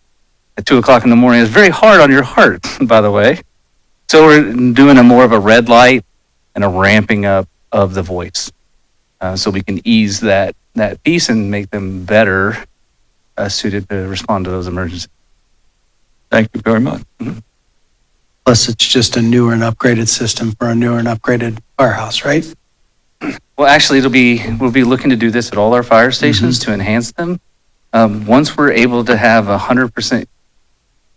at 2:00 in the morning is very hard on your heart, by the way. So we're doing a more of a red light and a ramping up of the voice. So we can ease that piece and make them better suited to respond to those emergencies. Thank you very much. Plus, it's just a newer and upgraded system for a newer and upgraded firehouse, right? Well, actually, we'll be looking to do this at all our fire stations to enhance them. Once we're able to have 100%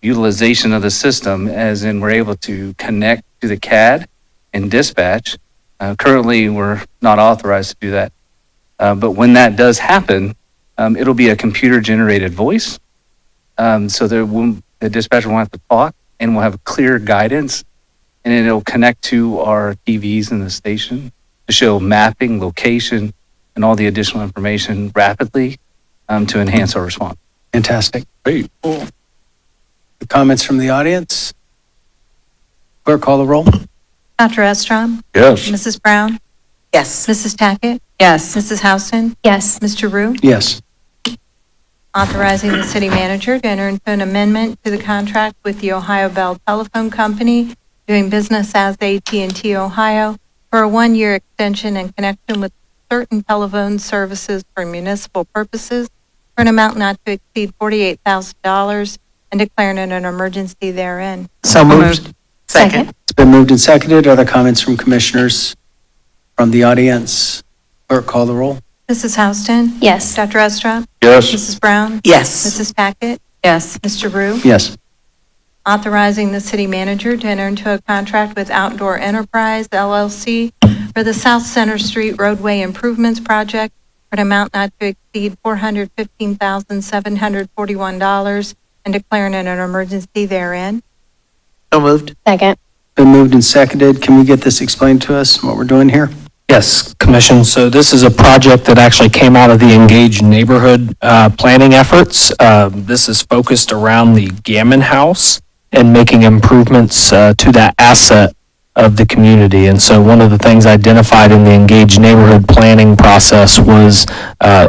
utilization of the system, as in we're able to connect to the CAD and dispatch. Currently, we're not authorized to do that. But when that does happen, It'll be a computer-generated voice. So the dispatcher won't have to talk, and we'll have clear guidance, and it'll connect to our TVs in the station to show mapping, location, and all the additional information rapidly to enhance our response. Fantastic. Great. Cool. The comments from the audience? Clerk, call the roll. Dr. Estrom? Yes. Mrs. Brown? Yes. Mrs. Tackett? Yes. Mrs. Houston? Yes. Mr. Rue? Yes. Authorizing the city manager to enter into an amendment to the contract with the Ohio Bell Telephone Company doing business as AT&T Ohio for a one-year extension in connection with certain telephone services for municipal purposes for an amount not to exceed $48,000 and declaring an emergency therein. So moved. Second. It's been moved and seconded. Other comments from commissioners from the audience? Clerk, call the roll. Mrs. Houston? Yes. Dr. Estrop? Yes. Mrs. Brown? Yes. Mrs. Tackett? Yes. Mr. Rue? Yes. Authorizing the city manager to enter into a contract with Outdoor Enterprise LLC for the South Center Street roadway improvements project for an amount not to exceed $415,741 and declaring an emergency therein. So moved. Second. Been moved and seconded. Can we get this explained to us, what we're doing here? Yes, Commission. So this is a project that actually came out of the Engaged Neighborhood planning efforts. This is focused around the Gammon House and making improvements to that asset of the community. And so one of the things identified in the Engaged Neighborhood planning process was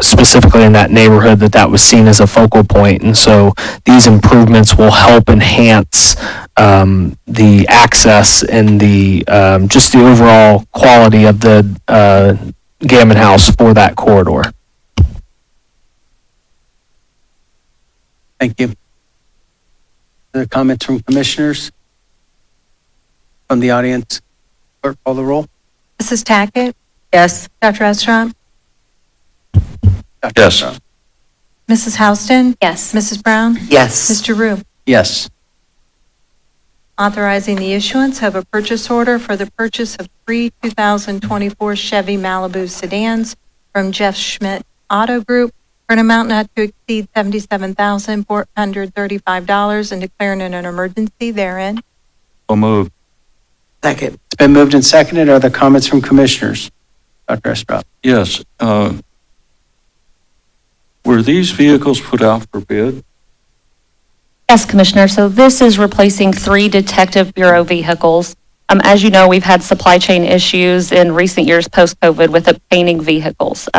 specifically in that neighborhood that was seen as a focal point. And so these improvements will help enhance the access and the just the overall quality of the Gammon House for that corridor. Thank you. Other comments from commissioners? From the audience? Clerk, call the roll. Mrs. Tackett? Yes. Dr. Estrop? Dr. Yes. Estrop? Mrs. Houston? Yes. Mrs. Brown? Yes. Mr. Rue? Yes. Authorizing the issuance of a purchase order for the purchase of 3 2024 Chevy Malibu sedans from Jeff Schmidt Auto Group for an amount not to exceed $77,435 and declaring an emergency therein. So moved. Second. It's been moved and seconded. Are there comments from commissioners? Dr. Estrop? Yes. Were these vehicles put out for bid? Yes, Commissioner. So this is replacing 3 Detective Bureau vehicles. As you know, we've had supply chain issues in recent years post-COVID with obtaining vehicles.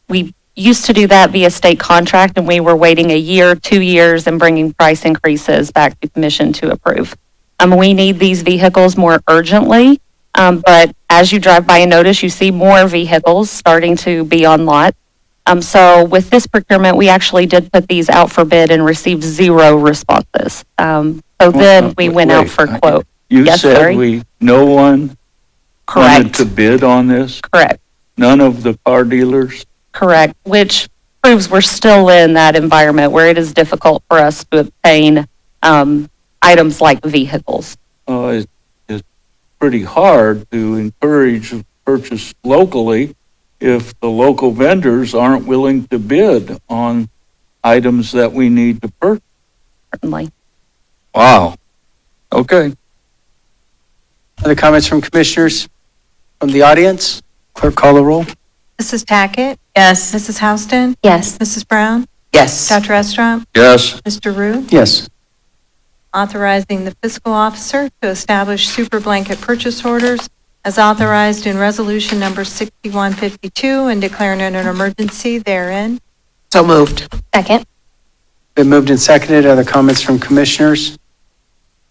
We used to do that via state contract, and we were waiting a year, 2 years, and bringing price increases back to commission to approve. We need these vehicles more urgently, but as you drive by and notice, you see more vehicles starting to be on lot. So with this procurement, we actually did put these out for bid and received 0 responses. So then we went out for quote. You Yes, said sorry? no one wanted Correct. to bid on this? Correct. None of the car dealers? Correct, which proves we're still in that environment where it is difficult for us to obtain items like vehicles. It's pretty hard to encourage purchase locally if the local vendors aren't willing to bid on items that we need to purchase. Certainly. Wow. Okay. Other comments from commissioners from the audience? Clerk, call the roll. Mrs. Tackett? Yes. Mrs. Houston? Yes. Mrs. Brown? Yes. Dr. Estrop? Yes. Mr. Rue? Yes. Authorizing the fiscal officer to establish super blanket purchase orders as authorized in resolution number 6152 and declaring an emergency therein. So moved. Second. Been moved and seconded. Other comments from commissioners?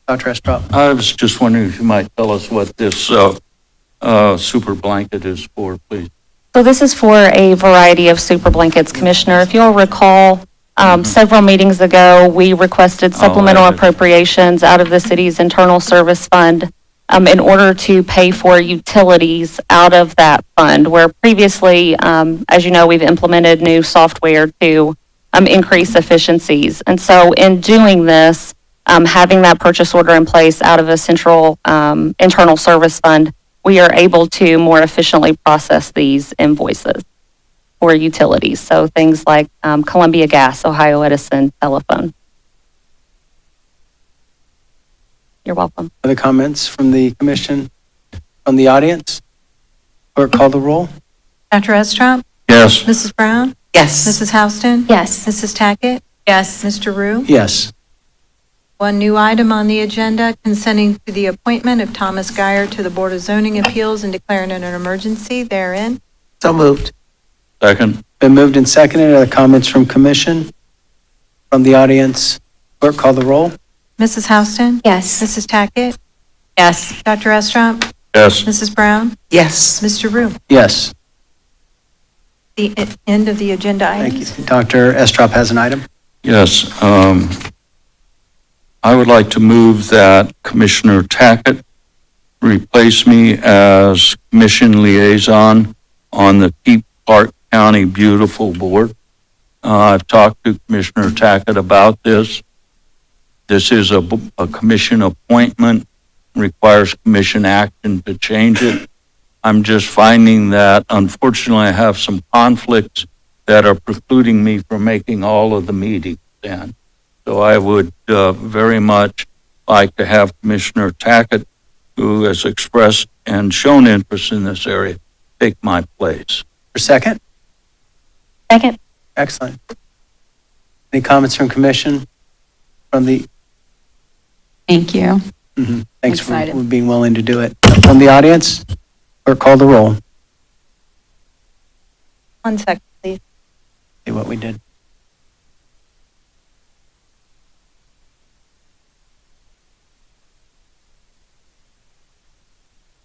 Dr. Estrop? I was just wondering if you might tell us what this super blanket is for, please. So this is for a variety of super blankets, Commissioner. If you'll recall, several meetings ago, we requested supplemental appropriations out of the city's internal service fund in order to pay for utilities out of that fund, where previously, as you know, we've implemented new software to increase efficiencies. And so in doing this, having that purchase order in place out of a central internal service fund, we are able to more efficiently process these invoices. for utilities. So things like Columbia Gas, Ohio Edison, telephone. You're welcome. Other comments from the commission, from the audience? Clerk, call the roll. Dr. Estrop? Yes. Mrs. Brown? Yes. Mrs. Houston? Yes. Mrs. Tackett? Yes. Mr. Rue? Yes. One new item on the agenda, consenting to the appointment of Thomas Geyer to the Board of Zoning Appeals and declaring it an emergency therein. So moved. Second. Been moved and seconded. Other comments from commission, from the audience? Clerk, call the roll. Mrs. Houston? Yes. Mrs. Tackett? Yes. Dr. Estrop? Yes. Mrs. Brown? Yes. Mr. Rue? Yes. The end of the agenda Thank items. you. Dr. Estrop has an item. Yes. I would like to move that Commissioner Tackett replace me as commission liaison on the Keep Clark County Beautiful Board. I've talked to Commissioner Tackett about this. This is a commission appointment, requires commission action to change it. I'm just finding that unfortunately I have some conflicts that are precluding me from making all of the meetings then. So I would very much like to have Commissioner Tackett, who has expressed and shown interest in this area, take my place. For second? Second. Excellent. Any comments from commission? From the, Thank you. thanks for Excited. being willing to do it. From the audience? Clerk, call the roll. 1 second, please. See what we did.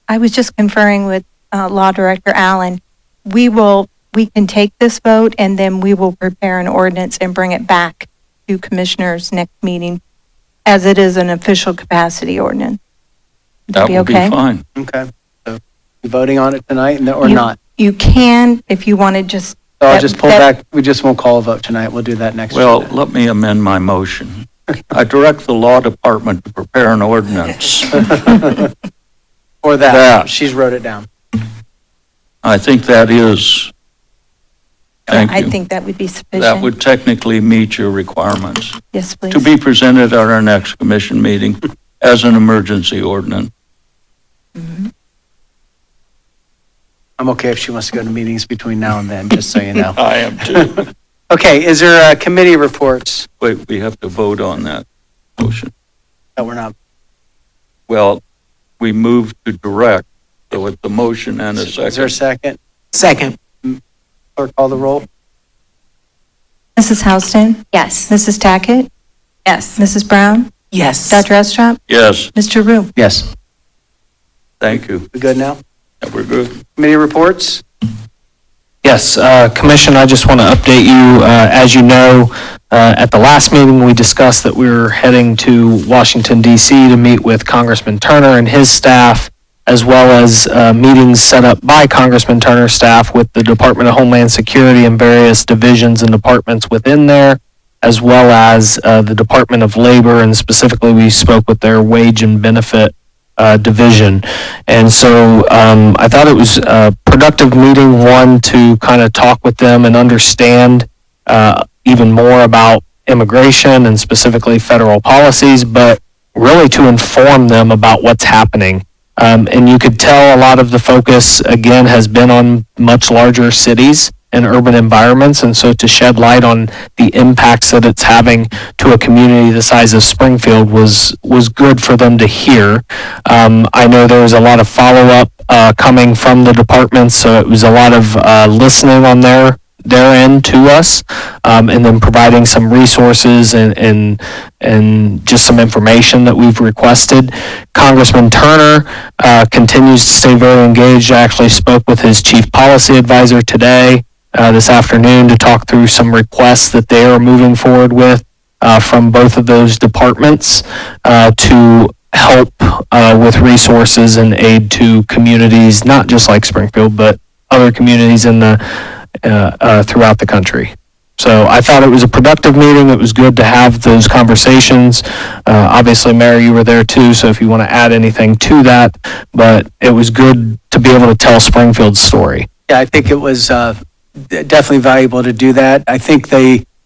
I was just conferring with Law Director Allen. We can take this vote and then we will prepare an ordinance and bring it back to commissioners next meeting as it is an official capacity ordinance. That be would be okay? fine. Okay. So you voting on it tonight or You- not? You can, if you want to just. So I'll that- just pull that- back. We just won't call a vote tonight. We'll do that next Well, week. let me amend my motion. I direct the law department to prepare an ordinance. Or that. That. She's wrote it down. I think that is, thank I you. think that would be That sufficient. would technically meet your requirements. Yes, please. To be presented at our next commission meeting as an emergency ordinance. I'm okay if she wants to go to meetings between now and then, just so you know. I am too. Okay, is there committee reports Wait, we have to vote on that motion. that we're not? Well, we moved to direct, so it's a motion and a Is there a second. second? Second. Clerk, call the roll. Mrs. Houston? Yes. Mrs. Tackett? Yes. Mrs. Brown? Yes. Dr. Estrop? Yes, Mr. Rue? Yes. thank you. We good now? Yeah, we're good. Committee reports? Yes, Commission, I just want to update you. As you know, at the last meeting, we discussed that we were heading to Washington DC to meet with Congressman Turner and his staff, as well as meetings set up by Congressman Turner's staff with the Department of Homeland Security and various divisions and departments within there, as well as the Department of Labor, and specifically we spoke with their wage and benefit division. And so I thought it was a productive meeting, one, to kind of talk with them and understand even more about immigration and specifically federal policies, but really to inform them about what's happening. And you could tell a lot of the focus, again, has been on much larger cities and urban environments. And so to shed light on the impacts that it's having to a community the size of Springfield was good for them to hear. I know there was a lot of follow-up coming from the departments, so it was a lot of listening on their end to us, and then providing some resources and just some information that we've requested. Congressman Turner continues to stay very engaged. I actually spoke with his chief policy advisor today, this afternoon, to talk through some requests that they are moving forward with from both of those departments to help with resources and aid to communities, not just like Springfield, but other communities in the throughout the country. So I thought it was a productive meeting. It was good to have those conversations. Obviously, Mayor, you were there too, so if you want to add anything to that, but it was good to be able to tell Springfield's story. Yeah, I think it was definitely valuable to do that. I think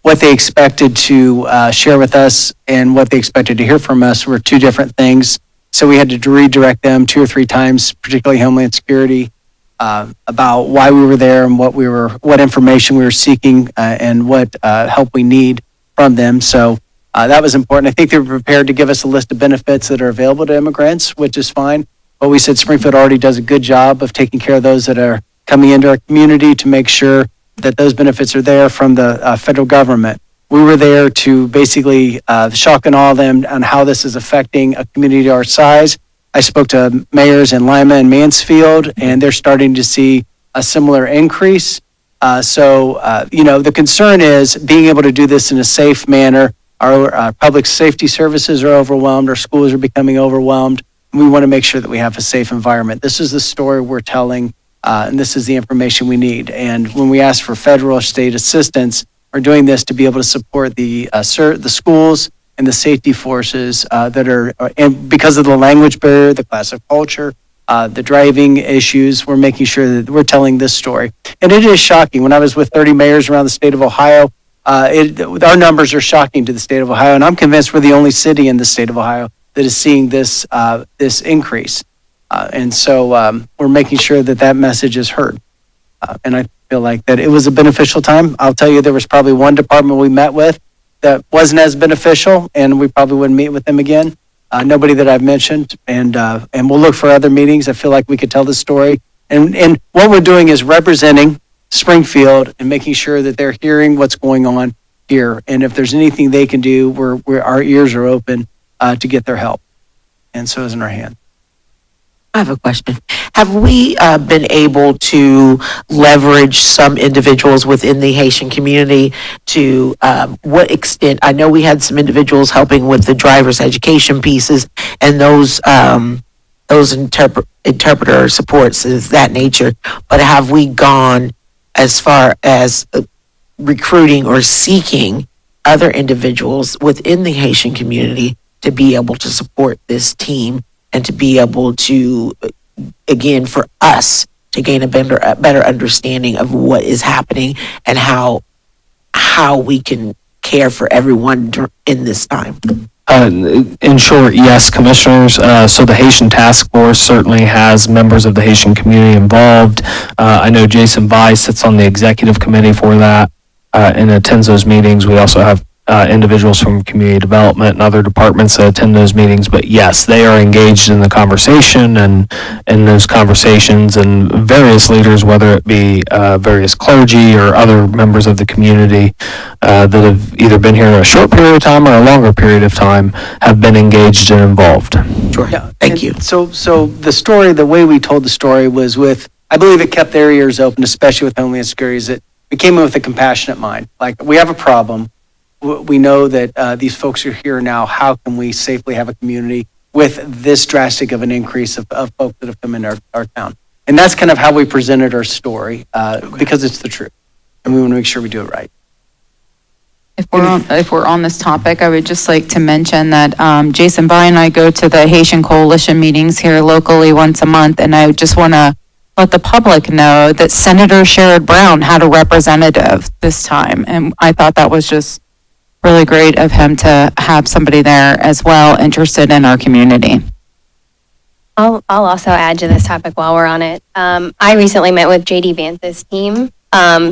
what they expected to share with us and what they expected to hear from us were two different things. So we had to redirect them 2 or 3 times, particularly Homeland Security, about why we were there and what information we were seeking, and what help we need from them. So that was important. I think they were prepared to give us a list of benefits that are available to immigrants, which is fine. But we said Springfield already does a good job of taking care of those that are coming into our community to make sure that those benefits are there from the federal government. We were there to basically shock and awe them on how this is affecting a community our size. I spoke to mayors in Lima and Mansfield, and they're starting to see a similar increase. The concern is being able to do this in a safe manner. Our public safety services are overwhelmed. Our schools are becoming overwhelmed. We want to make sure that we have a safe environment. This is the story we're telling, and this is the information we need. And when we ask for federal or state assistance, we're doing this to be able to support the schools and the safety forces that are, and because of the language barrier, the class of culture, the driving issues, we're making sure that we're telling this story. And it is shocking. When I was with 30 mayors around the state of Ohio, our numbers are shocking to the state of Ohio, and I'm convinced we're the only city in the state of Ohio that is seeing this increase. And so we're making sure that message is heard. And I feel like that it was a beneficial time. I'll tell you, there was probably one department we met with that wasn't as beneficial, and we probably wouldn't meet with them again. Nobody that I've mentioned, and we'll look for other meetings. I feel like we could tell the story. And what we're doing is representing Springfield and making sure that they're hearing what's going on here. And if there's anything they can do, our ears are open to get their help. And so is in our hand. I have a question. Have we been able to leverage some individuals within the Haitian community to what extent? I know we had some individuals helping with the driver's education pieces and those interpreter supports of that nature, but have we gone as far as recruiting or seeking other individuals within the Haitian community to be able to support this team and to be able to, again, for us to gain a better understanding of what is happening and how we can care for everyone in this time? In short, yes, commissioners. So the Haitian Task Force certainly has members of the Haitian community involved. I know Jason Weiss sits on the executive committee for that and attends those meetings. We also have individuals from community development and other departments that attend those meetings. But yes, they are engaged in the conversation and in those conversations, and various leaders, whether it be various clergy or other members of the community that have either been here a short period of time or a longer period of time, have been engaged and involved. Sure. Yeah, Thank you. So the story, the way we told the story was I believe it kept their ears open, especially with Homeland Security, is that we came in with a compassionate mind. Like, we have a problem. We know that these folks are here now. How can we safely have a community with this drastic of an increase of folks that have come into our town? And that's kind of how we presented our story, because it's the truth. And we want to make sure we do it right. If we're on this topic, I would just like to mention that Jason By and I go to the Haitian Coalition meetings here locally once a month, and I just want to let the public know that Senator Sherrod Brown had a representative this time, and I thought that was just really great of him to have somebody there as well interested in our community. I'll also add to this topic while we're on it. I recently met with JD Vance's team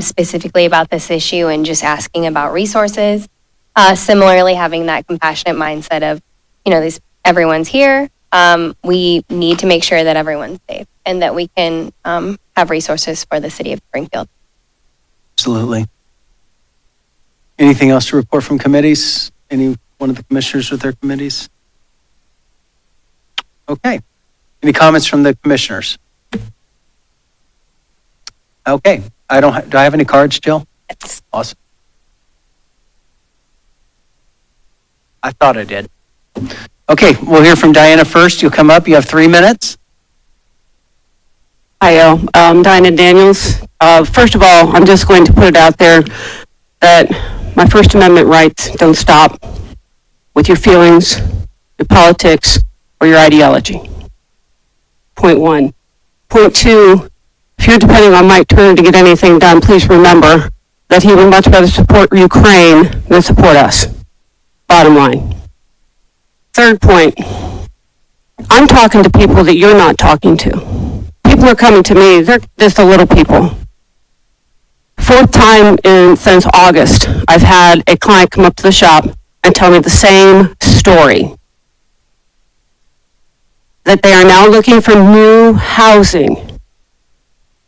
specifically about this issue and just asking about resources. Similarly, having that compassionate mindset of, everyone's here. We need to make sure that everyone's safe and that we can have resources for the city of Springfield. Absolutely. Anything else to report from committees? Any one of the commissioners with their committees? Okay. Any comments from the commissioners? Okay. Do I have any cards, Jill? Yes. Awesome. I thought I did. Okay, we'll hear from Diana first. You'll come up. You have 3 minutes. Hi, Diana Daniels. First of all, I'm just going to put it out there that my First Amendment rights don't stop with your feelings, your politics, or your ideology. Point one. Point two, if if you're depending on Mike Turner to get anything done, please remember that he would much rather support Ukraine than support us. Bottom line. Third point, I'm talking to people that you're not talking to. People are coming to me, they're just the little people. Fourth time since August, I've had a client come up to the shop and tell me the same story. That they are now looking for new housing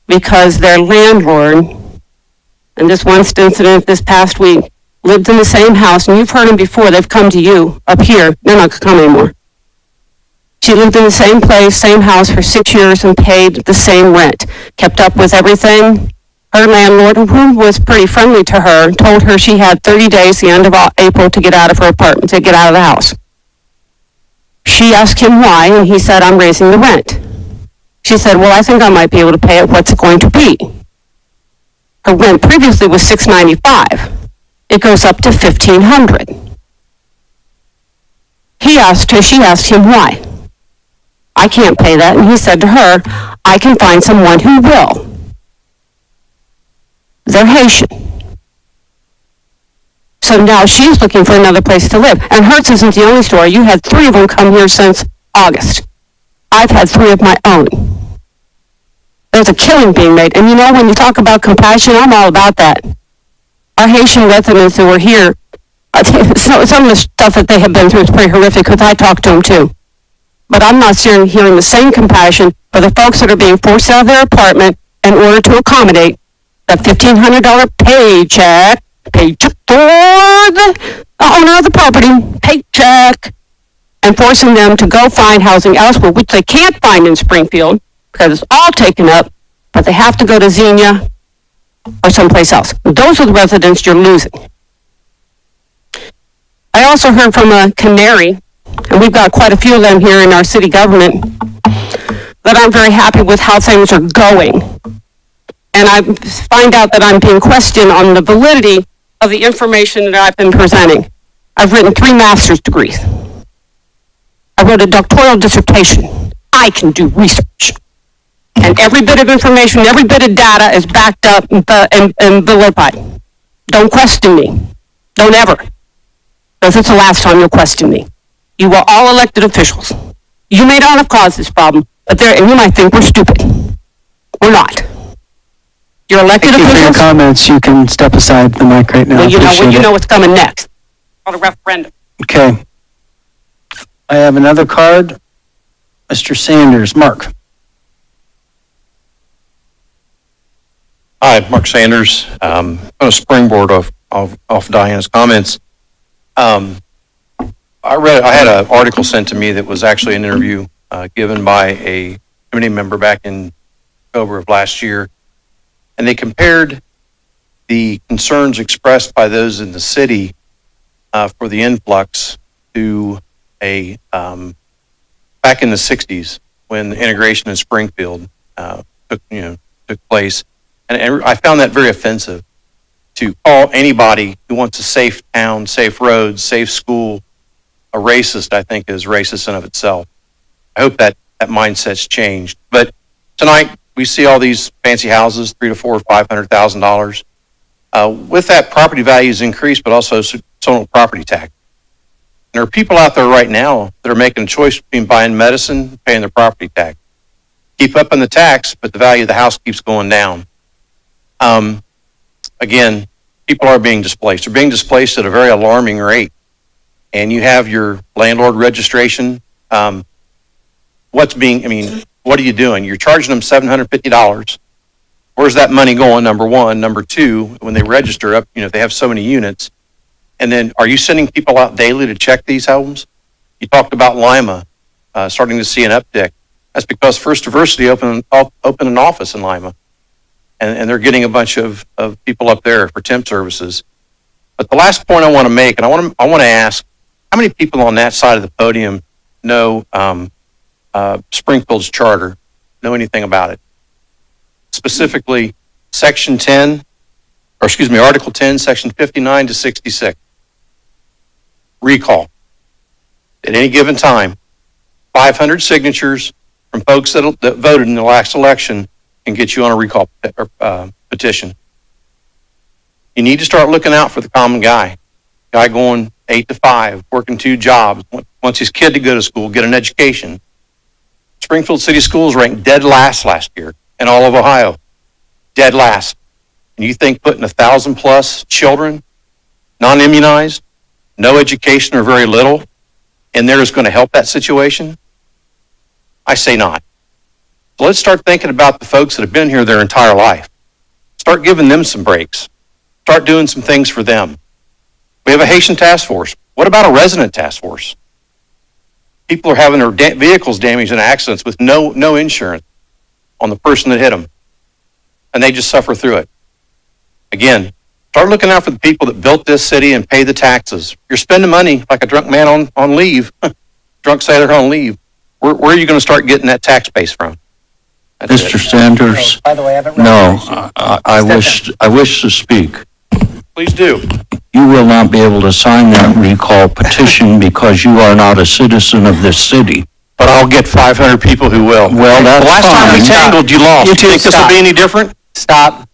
because their landlord, in this one incident this past week, lived in the same house, and you've heard them before, they've come to you up here, they're not going to come anymore. She lived in the same place, same house for 6 years and paid the same rent, kept up with everything. Her landlord, who was pretty friendly to her, told her she had 30 days, the end of April, to get out of her apartment, to get out of the house. She asked him why, and he said, I'm raising the rent. She said, well, I think I might be able to pay it. What's it going to be? Her rent previously was $695. It goes up to $1,500. She asked him why. I can't pay that. And he said to her, I can find someone who will. They're Haitian. So now she's looking for another place to live. And hers isn't the only story. You had 3 of them come here since August. I've had 3 of my own. There's a killing being made. And you know, when you talk about compassion, I'm all about that. Our Haitian residents who are here, some of the stuff that they have been through is pretty horrific because I talk to them too. But I'm not hearing the same compassion for the folks that are being forced out of their apartment in order to accommodate that $1,500 paycheck for the owner of the property, paycheck, and forcing them to go find housing elsewhere, which they can't find in Springfield because it's all taken up, but they have to go to Xenia or someplace else. Those are the residents you're losing. I also heard from a canary, and we've got quite a few of them here in our city government, that aren't very happy with how things are going. And I find out that I'm being questioned on the validity of the information that I've been presenting. I've written 3 master's degrees. I wrote a doctoral dissertation. I can do research. And every bit of information, every bit of data is backed up and vilified. Don't question me. Don't ever. Because it's the last time you'll question me. You are all elected officials. You may not have caused this problem, but and you might think we're stupid. We're not. You're elected Thank you for your officials. comments. You can step aside the mic right now. Well, you Appreciate know it. what's coming next. Called a referendum. Okay. I have another card. Mr. Sanders, Mark. Hi, Mark Sanders. I'm going to springboard off Diana's comments. I had an article sent to me that was actually an interview given by a committee member back in October of last year. And they compared the concerns expressed by those in the city for the influx to back in the 60s when the integration in Springfield took place. And I found that very offensive to call anybody who wants a safe town, safe roads, safe school, a racist, I think is racist in of itself. I hope that mindset's changed. But tonight we see all these fancy houses, $300,000 to $400,000 or $500,000. With that, property values increase, but also so property tax. There are people out there right now that are making a choice between buying medicine and paying their property tax. Keep up on the tax, but the value of the house keeps going down. Again, people are being displaced. They're being displaced at a very alarming rate. And you have your landlord registration. What are you doing? You're charging them $750. Where's that money going, number one? Number two, when they register up, if they have so many units. And then are you sending people out daily to check these homes? You talked about Lima starting to see an uptick. That's because First Diversity opened an office in Lima. And they're getting a bunch of people up there for temp services. But the last point I want to make, and I want to ask, how many people on that side of the podium know Springfield's charter, know anything about it? Specifically, Article 10, Section 59 to 66. Recall. At any given time, 500 signatures from folks that voted in the last election can get you on a recall petition. You need to start looking out for the common guy going 8 to 5, working 2 jobs, wants his kid to go to school, get an education. Springfield City Schools ranked dead last year in all of Ohio. Dead last. And you think putting 1,000 plus children, non-immunized, no education or very little, in there is going to help that situation? I say not. So let's start thinking about the folks that have been here their entire life. Start giving them some breaks. Start doing some things for them. We have a Haitian task force. What about a resident task force? People are having their vehicles damaged in accidents with no insurance on the person that hit them. And they just suffer through it. Again, start looking out for the people that built this city and pay the taxes. You're spending money like a drunk man on leave, drunk sailor on leave. Where are you going to start getting that tax base from? That's Mr. it. Sanders, By the way, I haven't. no, I wish to speak. Please do. You will not be able to sign that recall petition because you are not a citizen of this city. But I'll get 500 people who will. Well, that's The last time we fine. tangled, you lost. You You two, think this will stop. be any different? Stop.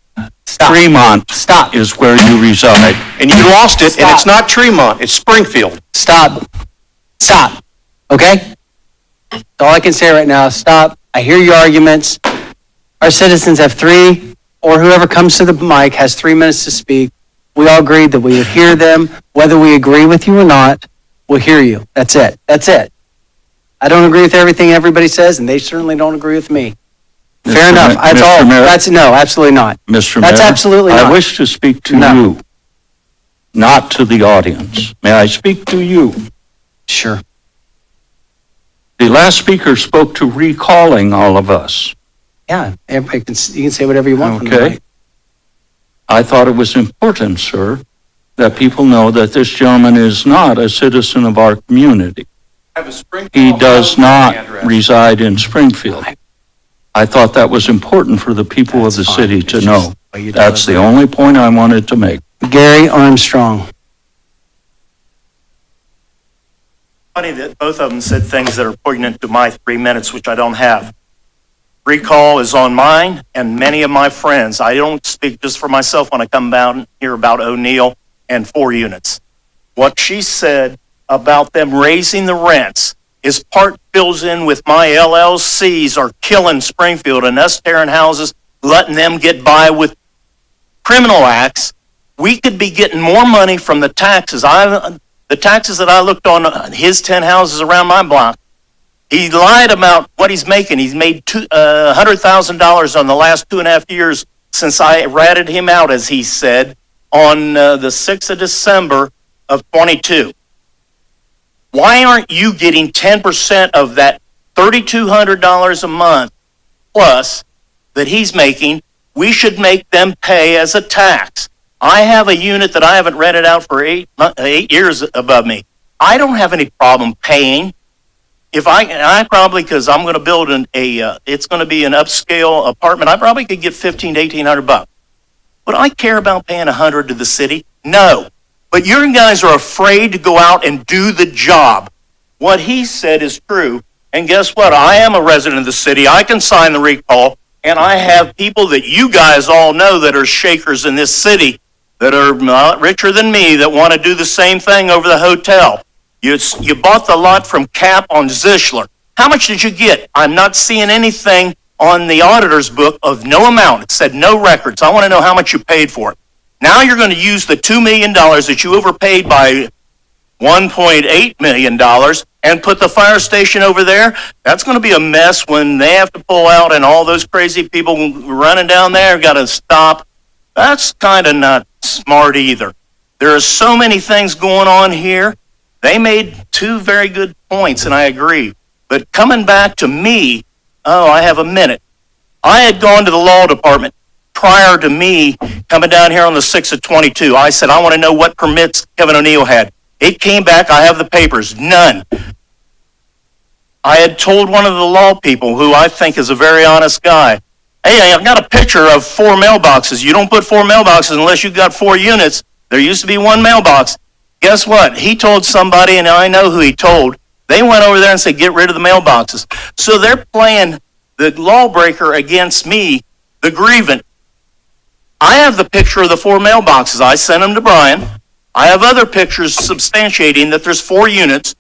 Fremont Stop. is where you reside. And you lost it, and it's Stop. not Tremont, it's Springfield. Stop. Stop. Okay? That's all I can say right now. Stop. I hear your arguments. Our citizens have 3, or whoever comes to the mic has 3 minutes to speak. We all agreed that we would hear them. Whether we agree with you or not, we'll hear you. That's it. That's it. I don't agree with everything everybody says, and they certainly don't agree with me. Fair Mr. enough. That's Mr. all. Mayor? That's, no, absolutely not. Mr. That's Mayor, absolutely I not. wish to speak to No. you, not to the audience. May I speak to you? Sure. The last speaker spoke to recalling all of us. Yeah, everybody can, you can say whatever you want. from the Okay. mic. I thought it was important, sir, that people know that this gentleman is not a citizen of our community. He does not reside in Springfield. I thought that was important for the people of the That's city fine. to It's know. just the way you That's the deliver it. only point I wanted to make. Gary Armstrong. Funny that both of them said things that are poignant to my 3 minutes, which I don't have. Recall is on mine and many of my friends. I don't speak just for myself when I come down here about O'Neill and 4 units. What she said about them raising the rents is part fills in with my LLCs are killing Springfield and us tearing houses, letting them get by with criminal acts. We could be getting more money from the taxes. The taxes that I looked on his 10 houses around my block. He lied about what he's making. He's made $100,000 on the last 2.5 years since I ratted him out, as he said, on the 6th of December of 22. Why aren't you getting 10% of that $3,200 a month plus that he's making? We should make them pay as a tax. I have a unit that I haven't rented out for 8 years above me. I don't have any problem paying. If I probably, because I'm going to build it's going to be an upscale apartment, I probably could get $1,500 to $1,800. Would I care about paying $100 to the city? No. But you guys are afraid to go out and do the job. What he said is true. And guess what? I am a resident of the city. I can sign the recall. And I have people that you guys all know that are shakers in this city that are not richer than me that want to do the same thing over the hotel. You bought the lot from Cap on Zischler. How much did you get? I'm not seeing anything on the auditor's book of no amount. It said no records. I want to know how much you paid for it. Now you're going to use the $2 million that you overpaid by $1.8 million and put the fire station over there. That's going to be a mess when they have to pull out and all those crazy people running down there got to stop. That's kind of not smart either. There are so many things going on here. They made 2 very good points, and I agree. But coming back to me, I have a minute. I had gone to the law department prior to me coming down here on the 6th of 22. I said, I want to know what permits Kevin O'Neill had. It came back, I have the papers, none. I had told one of the law people, who I think is a very honest guy, hey, I've got a picture of 4 mailboxes. You don't put 4 mailboxes unless you've got 4 units. There used to be 1 mailbox. Guess what? He told somebody, and I know who he told. They went over there and said, get rid of the mailboxes. So they're playing the lawbreaker against me the grievant. I have the picture of the 4 mailboxes. I sent them to Brian. I have other pictures substantiating that there's 4 units.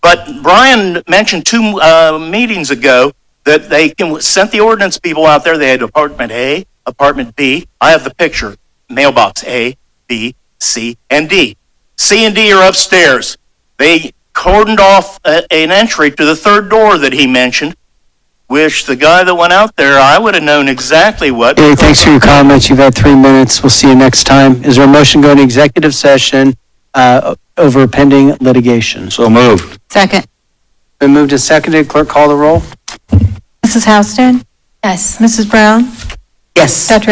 But Brian mentioned 2 meetings ago that they sent the ordinance people out there. They had apartment A, apartment B. I have the picture. Mailbox A, B, C, and D. C and D are upstairs. They cordoned off an entry to the 3rd door that he mentioned, which the guy that went out there, I would have known exactly what. Dave, thanks for your comments. You've had 3 minutes. We'll see you next time. Is there a motion going to executive session over pending litigation? So moved. Second. Been moved and seconded. Clerk, call the roll. Mrs. Houston? Yes. Mrs. Brown? Yes. Dr.